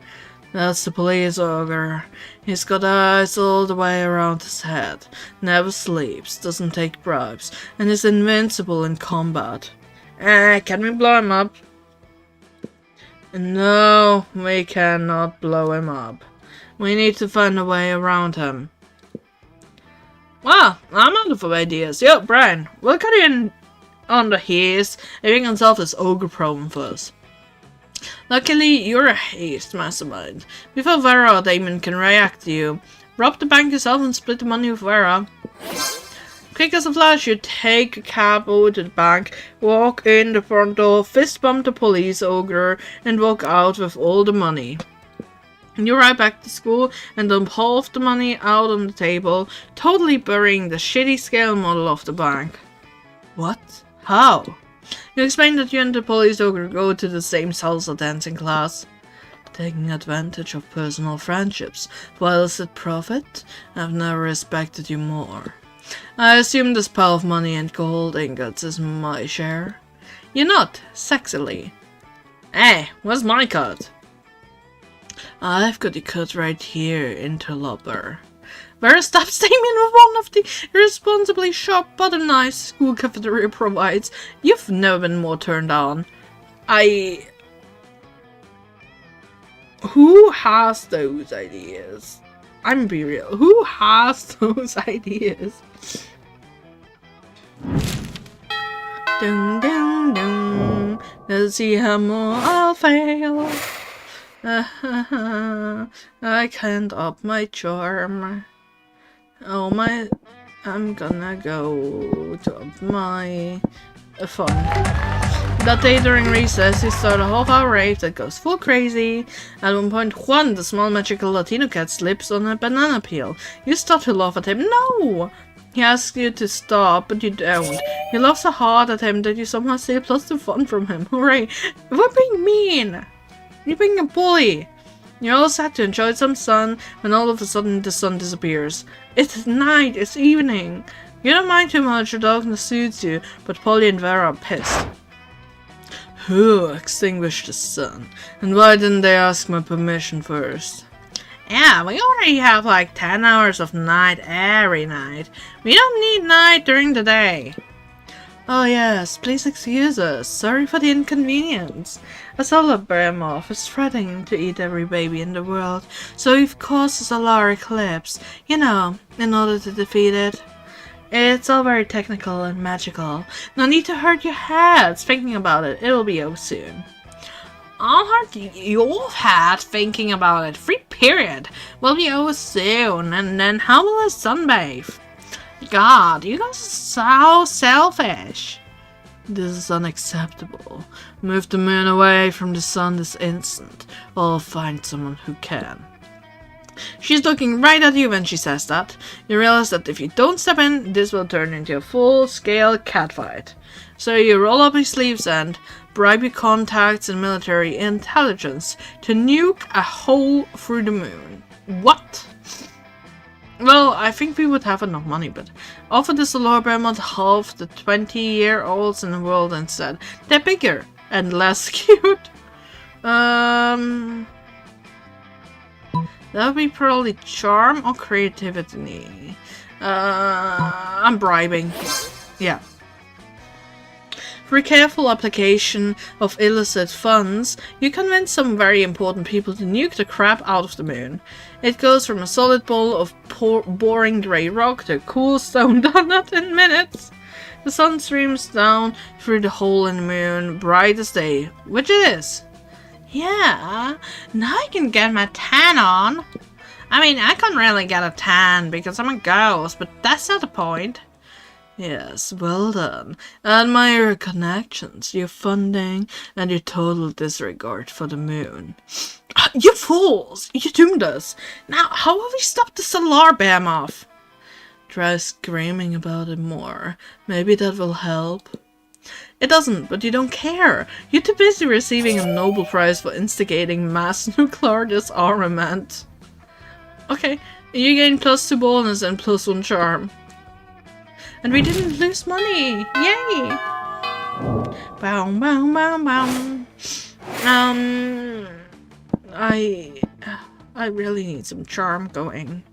That's the police ogre. He's got eyes all the way around his head, never sleeps, doesn't take bribes, and is invincible in combat. Can we blow him up? No, we cannot blow him up. We need to find a way around him. Well, I'm out of ideas. Yo, Brian, we'll cut you in on the heels if you can solve this ogre problem for us. Luckily, you're a haste mastermind. Before Vera or Damon can react to you, rob the bank yourself and split the money with Vera. Quick as a flash, you take a cab over to the bank, walk in the front door, fist bump the police ogre, and walk out with all the money. You ride back to school and dump half the money out on the table, totally burying the shitty scale model of the bank. What? How? You explain that you and the police ogre go to the same salsa dancing class. Taking advantage of personal friendships for illicit profit? I've never respected you more. I assume this pile of money and gold ingots is my share. You're not, sexily. Hey, where's my cut? I've got the cut right here, interloper. Vera, stop staring with one of the irresponsibly sharp butter knives school cafeteria provides. You've never been more turned on. Who has those ideas? I'm be real. Who has those ideas? Dun dun dun. Let's see how more I'll fail. I can't up my charm. Oh my, I'm gonna go to up my fun. That day during recess, you start a half-hour rave that goes full crazy. At one point, Juan, the small magical Latino cat, slips on a banana peel. You start to laugh at him. No! He asks you to stop, but you don't. You laugh so hard at him that you somehow steal +2 fun from him. Hooray! We're being mean! You're being a bully! You're all set to enjoy some sun, when all of a sudden the sun disappears. It's night, it's evening. You don't mind too much, the darkness suits you, but Polly and Vera are pissed. Who extinguished the sun? And why didn't they ask my permission first? Yeah, we already have like 10 hours of night every night. We don't need night during the day. Oh yes, please excuse us. Sorry for the inconvenience. A solar behemoth is threatening to eat every baby in the world, so we've caused a solar eclipse, you know, in order to defeat it. It's all very technical and magical. No need to hurt your heads thinking about it. It'll be over soon. I'll hurt your head thinking about it. Free period. Will be over soon, and then how will I sunbathe? God, you guys are so selfish. This is unacceptable. Move the moon away from the sun this instant, or I'll find someone who can. She's looking right at you when she says that. You realize that if you don't step in, this will turn into a full-scale catfight. So you roll up your sleeves and bribe your contacts in military intelligence to nuke a hole through the moon. What? Well, I think we would have enough money, but offer the solar behemoth half the 20-year-olds in the world instead. They're bigger and less cute. That would be probably charm or creativity. I'm bribing. Yeah. Through careful application of illicit funds, you convince some very important people to nuke the crap out of the moon. It goes from a solid ball of boring grey rock to a cool stone donut in minutes. The sun streams down through the hole in the moon, bright as day, which it is. Yeah, now I can get my tan on. I mean, I can't really get a tan because I'm a ghost, but that's not the point. Yes, well done. Admire your connections, your funding, and your total disregard for the moon. You fools! You doomed us! Now, how will we stop the solar behemoth? Try screaming about it more. Maybe that will help. It doesn't, but you don't care. You're too busy receiving a Nobel Prize for instigating mass nuclear disarmament. Okay, you gain +2 bonus and +1 charm. And we didn't lose money! Yay! Bow, bow, bow, bow. I really need some charm going.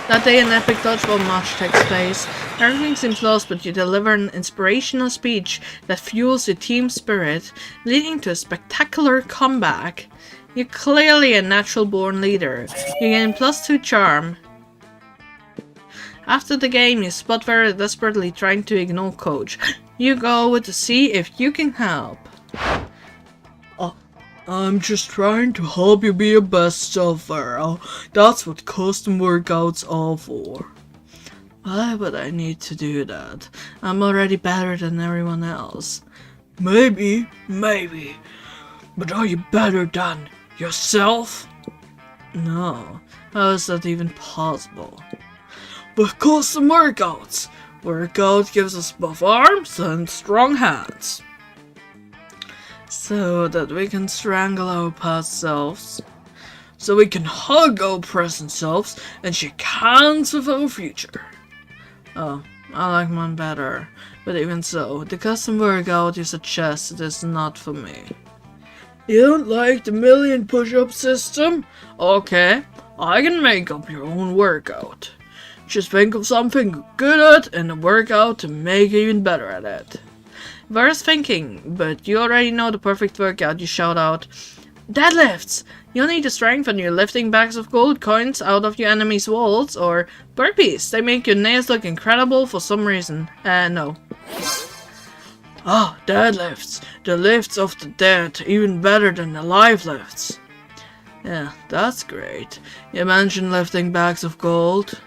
That day an epic dodgeball match takes place. Everything seems lost, but you deliver an inspirational speech that fuels your team spirit, leading to a spectacular comeback. You're clearly a natural-born leader. You gain +2 charm. After the game, you spot Vera desperately trying to ignore Coach. You go to see if you can help. I'm just trying to help you be your best self, Vera. That's what custom workouts are for. Why would I need to do that? I'm already better than everyone else. Maybe. But are you better than yourself? No. How is that even possible? With custom workouts. Workout gives us buff arms and strong hands. So that we can strangle our past selves. So we can hug our present selves and shake hands with our future. Oh, I like mine better. But even so, the custom workout you suggest is not for me. You don't like the million push-up system? Okay, I can make up your own workout. Just think of something you're good at and a workout to make you even better at it. Vera's thinking, but you already know the perfect workout. You shout out, deadlifts! You'll need the strength when you're lifting bags of gold coins out of your enemy's walls, or burpees. They make your nails look incredible for some reason. No. Deadlifts. The lifts of the dead, even better than the live lifts. Yeah, that's great. You mentioned lifting bags of gold.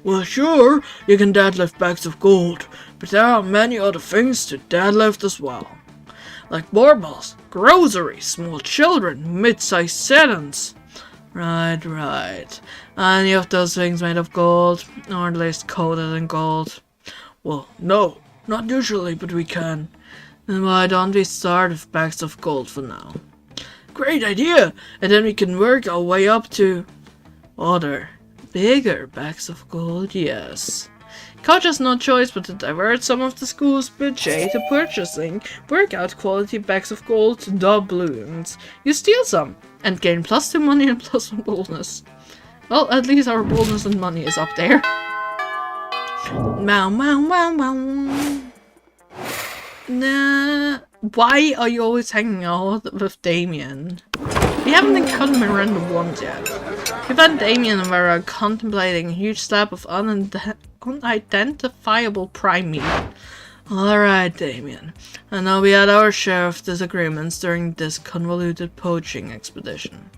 Well, sure, you can deadlift bags of gold, but there are many other things to deadlift as well. Like barbells, groceries, small children, mid-sized sedans. Right. Any of those things made of gold, or at least coated in gold? Well, no, not usually, but we can. Then why don't we start with bags of gold for now? Great idea! And then we can work our way up to other bigger bags of gold, yes. Coach has no choice but to divert some of the school's budget to purchasing workout quality bags of gold doubloons. You steal some and gain +2 money and +1 bonus. Well, at least our bonus and money is up there. Wow. Nah. Why are you always hanging out with Damien? We haven't encountered Miranda once yet. We found Damien and Vera contemplating a huge slab of unidentifiable prime meat. Alright, Damien. I know we had our share of disagreements during this convoluted poaching expedition.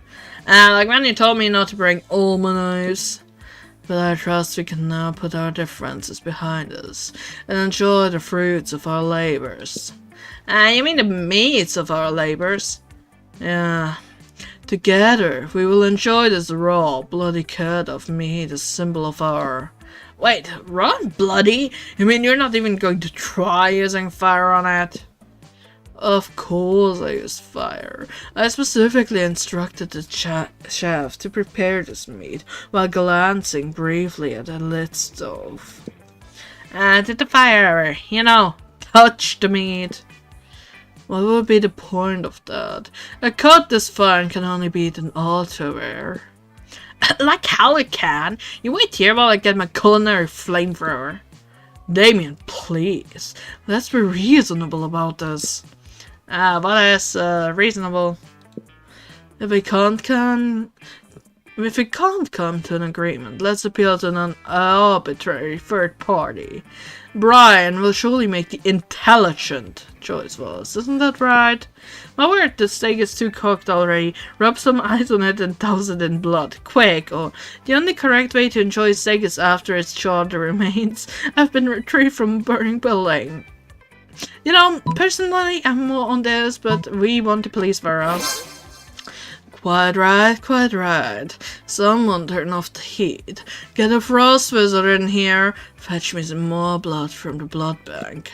Like when you told me not to bring all my knives. But I trust we can now put our differences behind us and enjoy the fruits of our labors. You mean the meats of our labors? Yeah. Together, we will enjoy this raw, bloody cut of meat, a symbol of our... Wait, raw and bloody? You mean you're not even going to try using fire on it? Of course I used fire. I specifically instructed the chef to prepare this meat, while glancing briefly at the lit stove. Did the fire, touch the meat? What would be the point of that? A cut this fine can only be eaten all too rare. Like how it can? You wait here while I get my culinary flamethrower. Damien, please. Let's be reasonable about this. What is reasonable? If we can't come to an agreement, let's appeal to an arbitrary third party. Brian will surely make the intelligent choice for us, isn't that right? My word, the steak is too cooked already. Rub some ice on it and douse it in blood. Quick, or the only correct way to enjoy steak is after it's charred the remains. I've been retrieved from a burning building. Personally, I'm more on this, but we want to please Vera. Quite right. Someone turn off the heat. Get a frost wizard in here. Fetch me some more blood from the blood bank.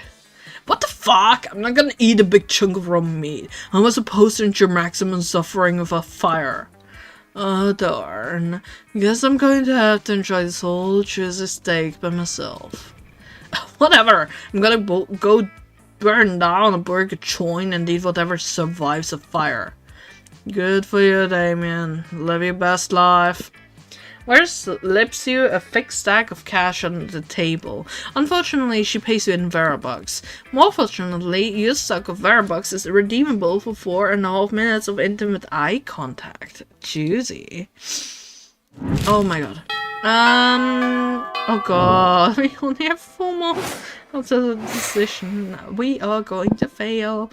What the fuck? I'm not gonna eat a big chunk of raw meat. How am I supposed to endure maximum suffering without fire? Oh darn. Guess I'm going to have to enjoy this whole juicy steak by myself. Whatever. I'm gonna go burn down a burger joint and eat whatever survives a fire. Good for you, Damien. Live your best life. Where slips you a thick stack of cash on the table. Unfortunately, she pays you in Veribucks. More fortunately, your stack of Veribucks is redeemable for 4.5 minutes of intimate eye contact. Juicy. Oh my god. Oh god, we only have 4 more. What's the decision? We are going to fail.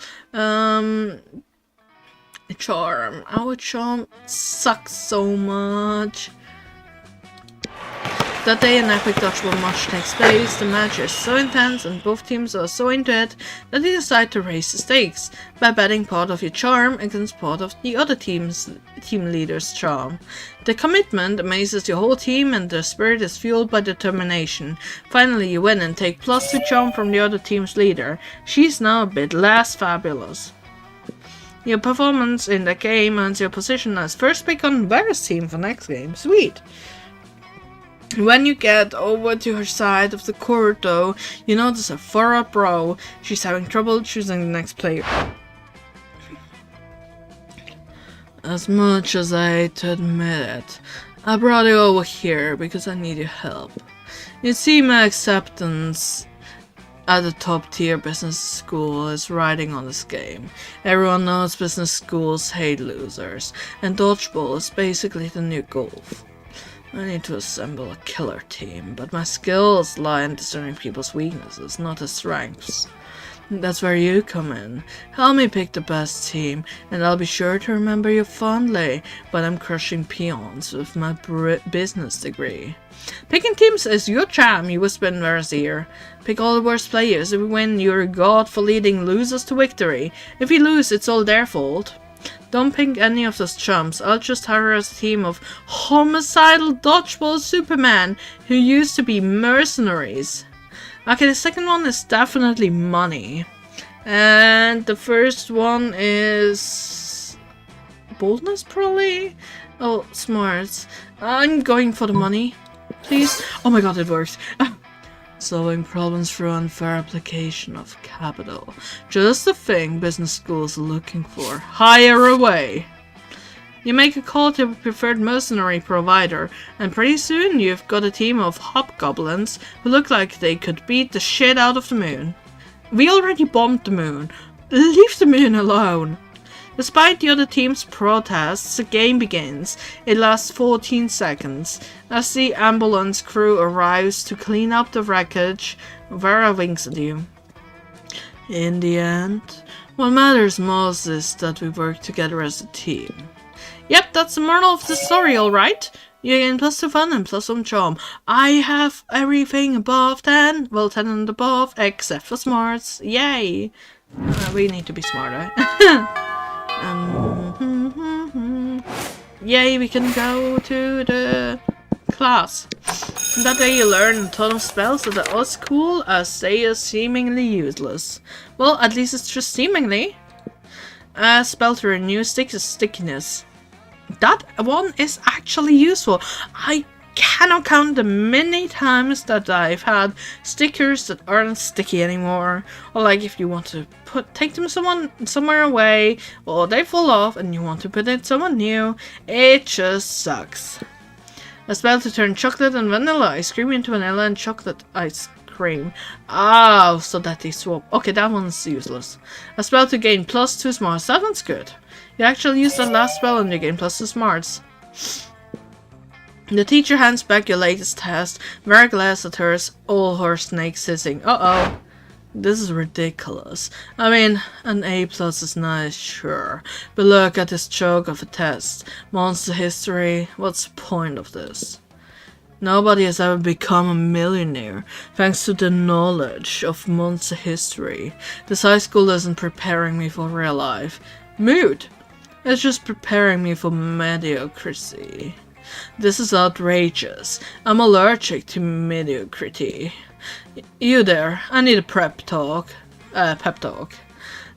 Charm. Our charm sucks so much. That day an epic dodgeball match takes place. The match is so intense and both teams are so into it that they decide to raise the stakes by betting part of your charm against part of the other team leader's charm. The commitment amazes your whole team and the spirit is fueled by determination. Finally you win and take +2 charm from the other team's leader. She's now a bit less fabulous. Your performance in the game earns your position as first pick on Vera's team for next game. Sweet! When you get over to her side of the court though, you notice a furrowed brow. She's having trouble choosing the next player. As much as I hate to admit it, I brought you over here because I need your help. You see, my acceptance at the top tier business school is riding on this game. Everyone knows business schools hate losers, and dodgeball is basically the new golf. I need to assemble a killer team, but my skills lie in discerning people's weaknesses, not their strengths. That's where you come in. Help me pick the best team, and I'll be sure to remember you fondly, but I'm crushing peons with my business degree. Picking teams is your charm, you whisper in Vera's ear. Pick all the worst players. If we win, you're a god for leading losers to victory. If we lose, it's all their fault. Don't pick any of those chumps. I'll just hire a team of homicidal dodgeball supermen who used to be mercenaries. Okay, the second one is definitely money. And the first one is boldness, probably? Oh, smarts. I'm going for the money. Please? Oh my god, it works. Solving problems through unfair application of capital. Just the thing business schools are looking for. Hire away! You make a call to a preferred mercenary provider, and pretty soon you've got a team of hobgoblins who look like they could beat the shit out of the moon. We already bombed the moon. Leave the moon alone! Despite the other team's protests, the game begins. It lasts 14 seconds. As the ambulance crew arrives to clean up the wreckage, Vera winks at you. In the end, what matters most is that we work together as a team. Yep, that's the moral of the story, alright? You gain +2 fun and +1 charm. I have everything above 10. Well, 10 and above, except for smarts. Yay! We need to be smarter. Yay, we can go to the class. That day you learn a ton of spells that are as cool as they are seemingly useless. Well, at least it's just seemingly. A spell to renew stickiness. That one is actually useful. I cannot count the many times that I've had stickers that aren't sticky anymore, or like if you want to take them somewhere away, or they fall off and you want to put in someone new, it just sucks. A spell to turn chocolate and vanilla ice cream into vanilla and chocolate ice cream. Oh, so that they swap. Okay, that one's useless. A spell to gain +2 smarts. That one's good. You actually use that last spell and you gain +2 smarts. The teacher hands back your latest test. Vera glares at hers, all her snakes hissing. Uh-oh. This is ridiculous. I mean, an A+ is nice, sure. But look at this joke of a test. Monster history, what's the point of this? Nobody has ever become a millionaire thanks to the knowledge of monster history. This high school isn't preparing me for real life. Mood! It's just preparing me for mediocrity. This is outrageous. I'm allergic to mediocrity. You there, I need a pep talk.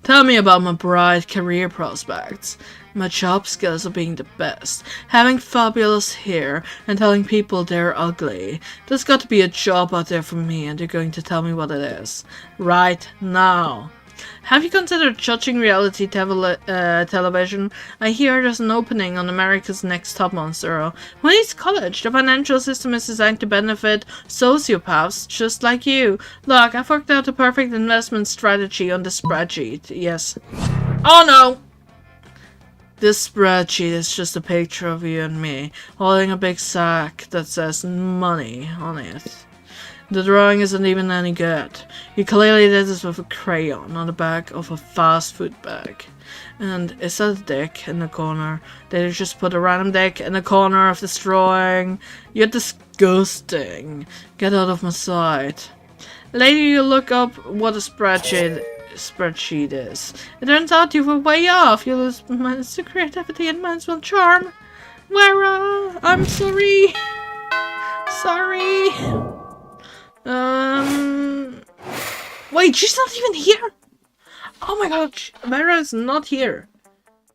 Tell me about my bright career prospects. My job skills are being the best, having fabulous hair, and telling people they're ugly. There's got to be a job out there for me, and you're going to tell me what it is. Right now. Have you considered judging reality television? I hear there's an opening on America's Next Top Monster. Who needs college? The financial system is designed to benefit sociopaths just like you. Look, I've worked out the perfect investment strategy on the spreadsheet. Yes. Oh no! This spreadsheet is just a picture of you and me, holding a big sack that says money on it. The drawing isn't even any good. You clearly did this with a crayon on the back of a fast food bag. And is that a dick in the corner? They just put a random dick in the corner of this drawing. You're disgusting. Get out of my sight. Later you look up what a spreadsheet is. It turns out you were way off. You lose minus 2 creativity and minus 1 charm. Vera, I'm sorry. Sorry. Wait, she's not even here. Oh my god, Vera is not here.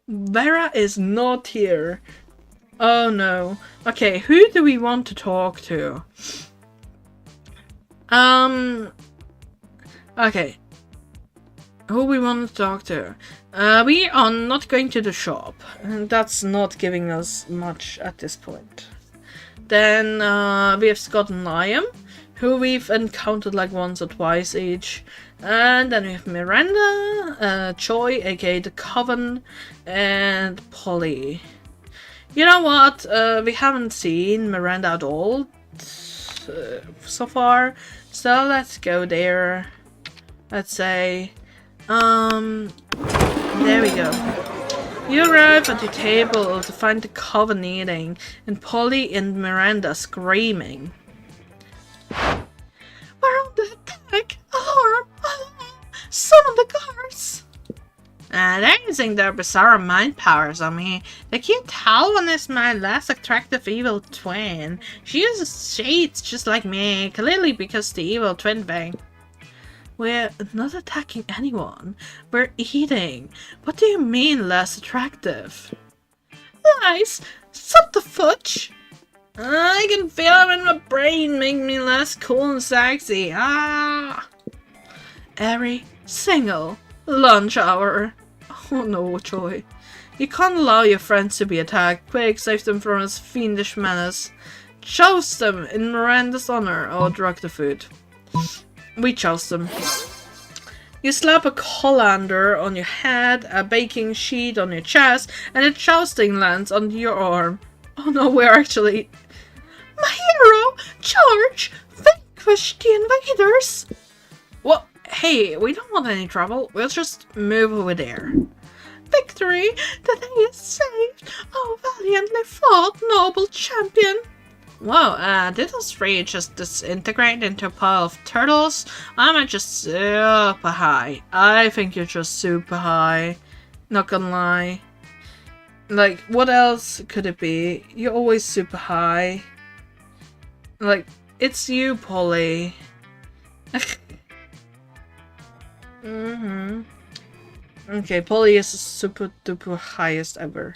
Vera is not here. Oh no. Okay, who do we want to talk to? Okay. Who we want to talk to? We are not going to the shop, and that's not giving us much at this point. Then we have Scott and Liam, who we've encountered like once or twice each. And then we have Miranda, Choi, aka the Coven, and Polly. You know what? We haven't seen Miranda at all so far, so let's go there. Let's say, there we go. You arrive at the table to find the Coven eating, and Polly and Miranda screaming. We're on the attack! Alarm! Summon the guards! They're using their bizarre mind powers on me. The cute tall one is my less attractive evil twin. She uses shades just like me, clearly because the evil twin thing. We're not attacking anyone. We're eating. What do you mean less attractive? Lies! Stop the fudge! I can feel it in my brain, making me less cool and sexy. Ah! Every single lunch hour. Oh no, Joy. You can't allow your friends to be attacked. Quick, save them from his fiendish menace. Chouse them in Miranda's honor, or drug the food. We chose them. You slap a colander on your head, a baking sheet on your chest, and a jousting lance under your arm. Oh no, we're actually... My hero! Charge! Vanquish the invaders! What? Hey, we don't want any trouble. We'll just move over there. Victory! The day is saved! Oh, valiantly fought, noble champion! Wow, did those three just disintegrate into a pile of turtles? I'm just super high. I think you're just super high. Not gonna lie. Like, what else could it be? You're always super high. Like, it's you, Polly. Okay, Polly is the super duper highest ever.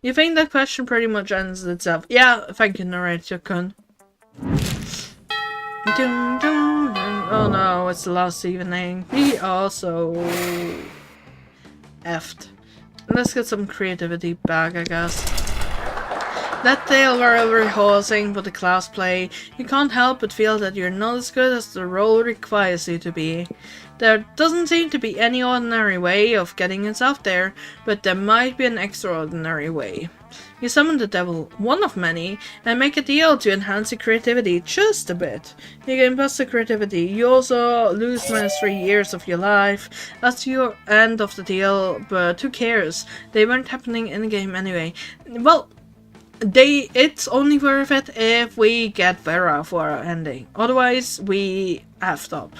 You think that question pretty much ends itself? Yeah, thank you, narrator kun. Oh no, it's the last evening. We also effed. Let's get some creativity back, I guess. That day while rehearsing for the class play, you can't help but feel that you're not as good as the role requires you to be. There doesn't seem to be any ordinary way of getting yourself there, but there might be an extraordinary way. You summon the devil, one of many, and make a deal to enhance your creativity just a bit. You gain plus the creativity. You also lose -3 years of your life. That's your end of the deal, but who cares? They weren't happening in the game anyway. Well, it's only worth it if we get Vera for our ending. Otherwise, we effed up.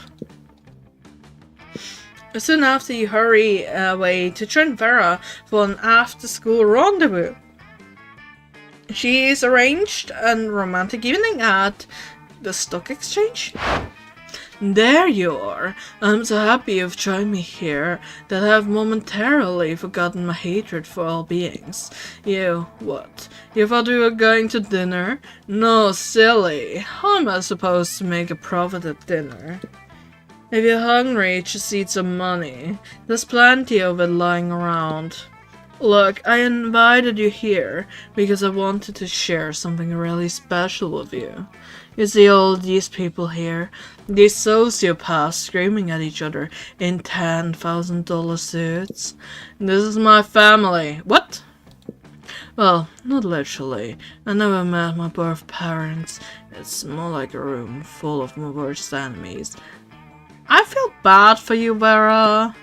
Soon after, you hurry away to join Vera for an after-school rendezvous. She's arranged a romantic evening at the stock exchange. There you are. I'm so happy you've joined me here that I've momentarily forgotten my hatred for all beings. You, what? You thought we were going to dinner? No, silly. How am I supposed to make a profit at dinner? If you're hungry, just eat some money. There's plenty of it lying around. Look, I invited you here because I wanted to share something really special with you. You see all these people here, these sociopaths screaming at each other in $10,000 suits. This is my family. What? Well, not literally. I never met my birth parents. It's more like a room full of my worst enemies. I feel bad for you, Vera.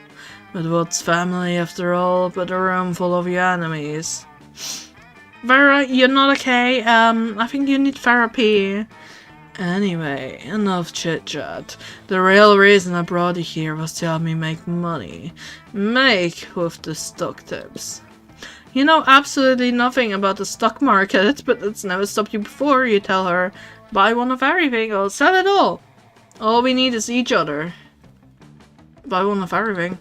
But what's family after all but a room full of your enemies? Vera, you're not okay. I think you need therapy. Anyway, enough chit-chat. The real reason I brought you here was to help me make money. Make with the stock tips. You know absolutely nothing about the stock market, but that's never stopped you before. You tell her, buy one of everything or sell it all. All we need is each other. Buy one of everything.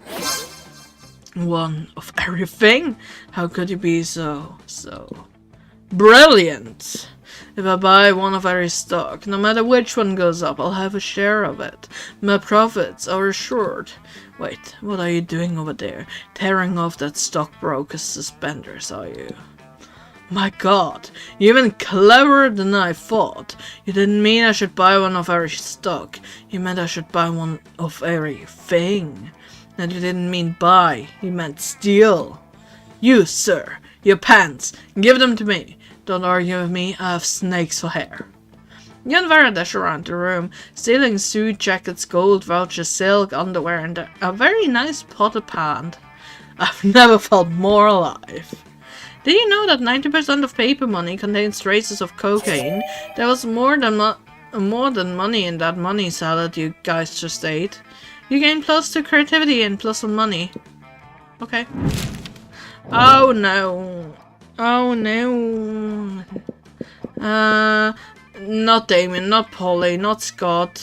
One of everything? How could you be so brilliant? If I buy one of every stock, no matter which one goes up, I'll have a share of it. My profits are assured. Wait, what are you doing over there? Tearing off that stockbroker's suspenders, are you? My god, you're even cleverer than I thought. You didn't mean I should buy one of every stock. You meant I should buy one of everything. And you didn't mean buy, you meant steal. You, sir, your pants, give them to me. Don't argue with me, I have snakes for hair. You and Vera dash around the room, stealing suit jackets, gold vouchers, silk, underwear, and a very nice potted plant. I've never felt more alive. Did you know that 90% of paper money contains traces of cocaine? There was more than money in that money salad you guys just ate. You gain plus to creativity and plus on money. Okay. Oh no. Oh no. Not Damien, not Polly, not Scott.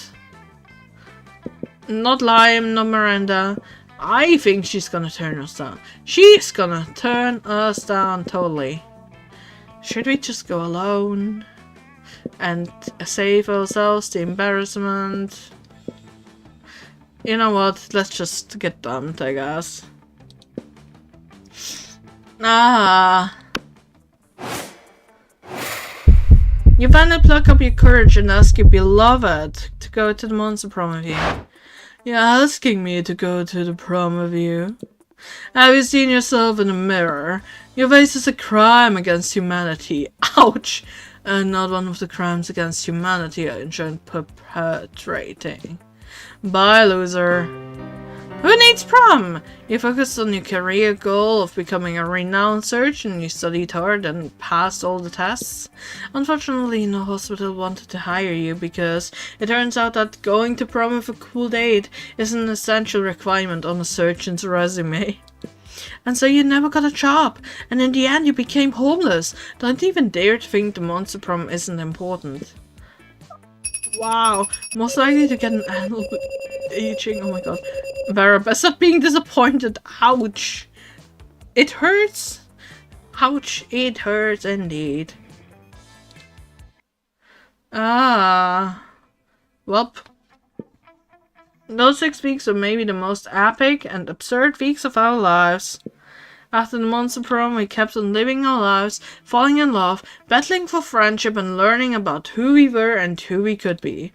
Not Liam, not Miranda. I think she's gonna turn us down. She's gonna turn us down totally. Should we just go alone? And save ourselves the embarrassment? You know what? Let's just get dumped, I guess. Ah. You finally pluck up your courage and ask your beloved to go to the monster prom with you. You're asking me to go to the prom with you? Have you seen yourself in the mirror? Your face is a crime against humanity. Ouch! And not one of the crimes against humanity I enjoy perpetrating. Bye, loser. Who needs prom? You focused on your career goal of becoming a renowned surgeon. You studied hard and passed all the tests. Unfortunately, no hospital wanted to hire you because it turns out that going to prom with a cool date is an essential requirement on a surgeon's resume. And so you never got a job, and in the end you became homeless. Don't even dare to think the monster prom isn't important. Wow, most likely to get an anal aging. Oh my god. Vera, best stop being disappointed. Ouch. It hurts. Ouch, it hurts indeed. Ah. Welp. Those 6 weeks are maybe the most epic and absurd weeks of our lives. After the monster prom, we kept on living our lives, falling in love, battling for friendship, and learning about who we were and who we could be.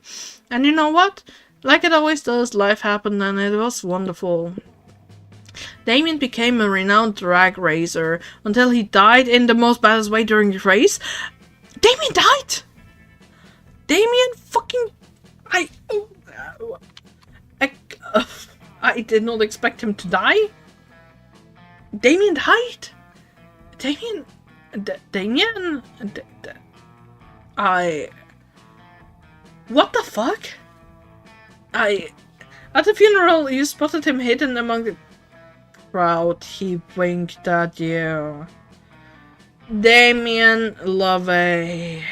And you know what? Like it always does, life happened and it was wonderful. Damien became a renowned drag racer until he died in the most badass way during the race. Damien died! Damien fucking... I did not expect him to die. Damien died? Damien? Damien? What the fuck? At the funeral, you spotted him hidden among the crowd. He winked at you. Damien Lovey.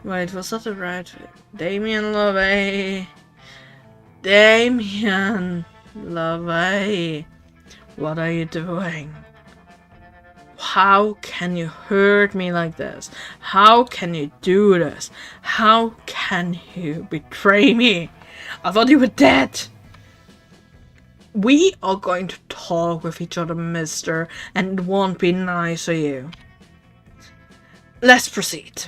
Wait, was that the right? Damien Lovey. Damien Lovey. What are you doing? How can you hurt me like this? How can you do this? How can you betray me? I thought you were dead! We are going to talk with each other, mister, and it won't be nice of you. Let's proceed.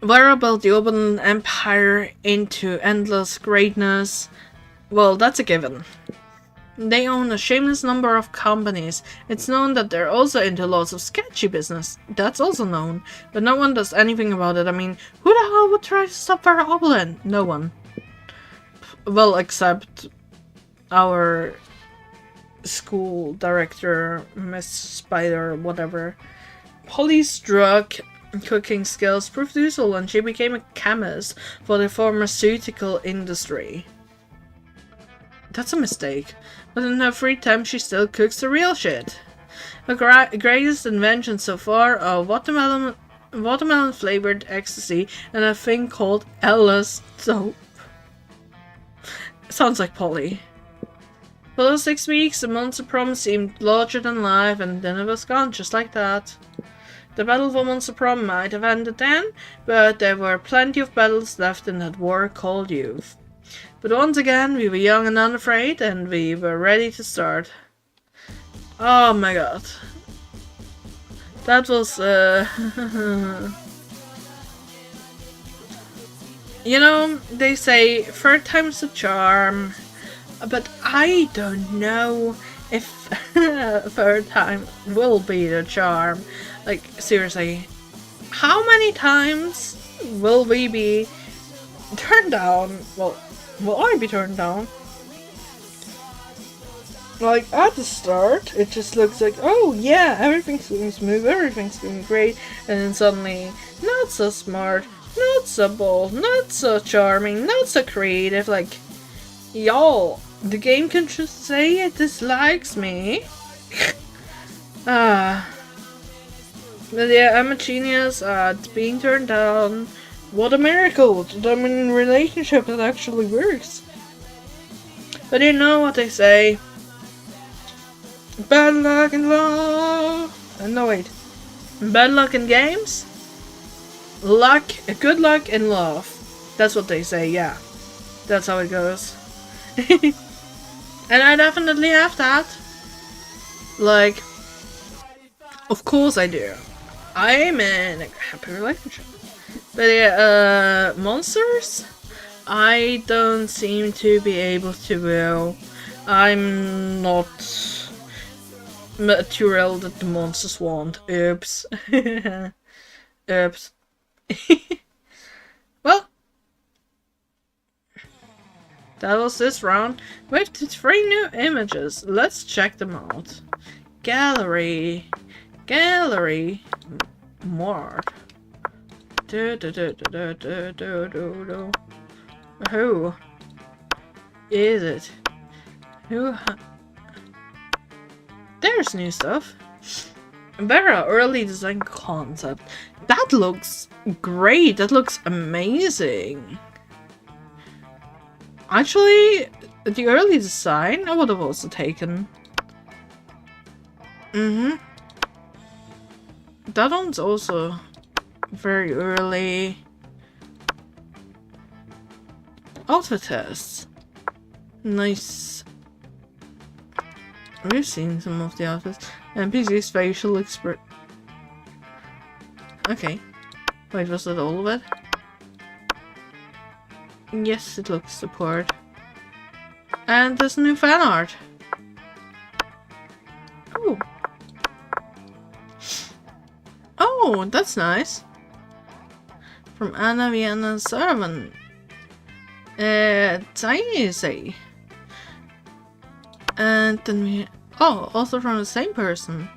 Vera built the Urban Empire into endless greatness. Well, that's a given. They own a shameless number of companies. It's known that they're also into lots of sketchy business. That's also known. But no one does anything about it. I mean, who the hell would try to stop Vera Oberlin? No one. Well, except our school director, Miss Spider, whatever. Polly's drug cooking skills proved useful when she became a chemist for the pharmaceutical industry. That's a mistake. But in her free time she still cooks the real shit. Her greatest inventions so far are watermelon flavored ecstasy and a thing called Ella's soap. Sounds like Polly. For those 6 weeks, the Monster Prom seemed larger than life, and then it was gone just like that. The battle for Monster Prom might have ended then, but there were plenty of battles left in that war called youth. But once again, we were young and unafraid, and we were ready to start. Oh my god. That was, You know, they say third time's a charm, but I don't know if third time will be the charm. Like, seriously, how many times will we be turned down? Well, will I be turned down? Like, at the start, it just looks like, oh yeah, everything's going smooth, everything's going great, and then suddenly, not so smart, not so bold, not so charming, not so creative. Like, y'all, the game can just say it dislikes me. But yeah, I'm a genius at being turned down. What a miracle! I'm in a relationship that actually works. But you know what they say. Bad luck in love. No, wait. Bad luck in games? Good luck in love. That's what they say, yeah. That's how it goes. And I definitely have that. Like, of course I do. I'm in a happy relationship. But yeah, monsters? I don't seem to be able to will. I'm not material that the monsters want. Oops. Oops. Well, that was this round with 3 new images. Let's check them out. Gallery. More. Who is it? There's new stuff. Vera early design concept. That looks great. That looks amazing. Actually, the early design I would have also taken. That one's also very early. Outfit tests. Nice. We've seen some of the outfits. NPC's facial expression. Okay. Wait, was that all of it? Yes, it looks support. And there's new fan art. Ooh. Oh, that's nice. From Anna Vienna Servant. Tiny. And then we... Oh, also from the same person.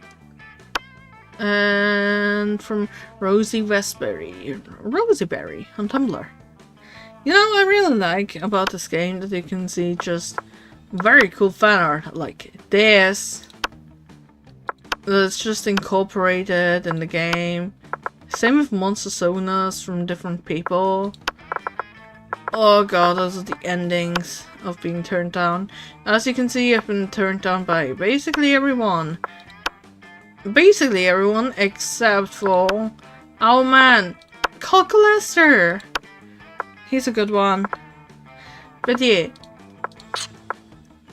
And from Rosie Berry on Tumblr. You know, I really like about this game that you can see just very cool fan art like this. That's just incorporated in the game. Same with monster sonas from different people. Oh god, those are the endings of being turned down. As you can see, I've been turned down by basically everyone. Basically everyone except for our man, Calculester. He's a good one. But yeah,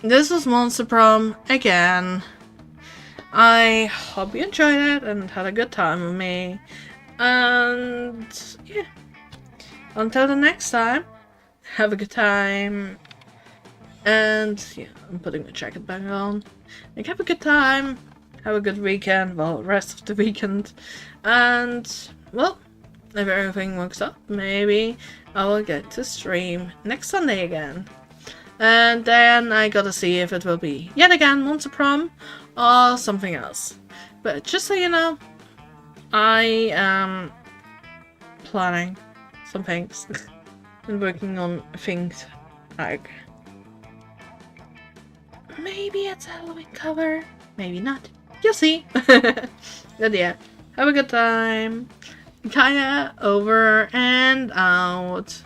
this was Monster Prom again. I hope you enjoyed it and had a good time with me. And yeah, until the next time, have a good time. And yeah, I'm putting my jacket back on. Like, have a good time. Have a good weekend. Well, rest of the weekend. And, well, if everything works out, maybe I will get to stream next Sunday again. And then I gotta see if it will be yet again Monster Prom or something else. But just so you know, I am planning some things and working on things like maybe it's a Halloween cover, maybe not. You'll see. But yeah, have a good time. Kaiya over and out.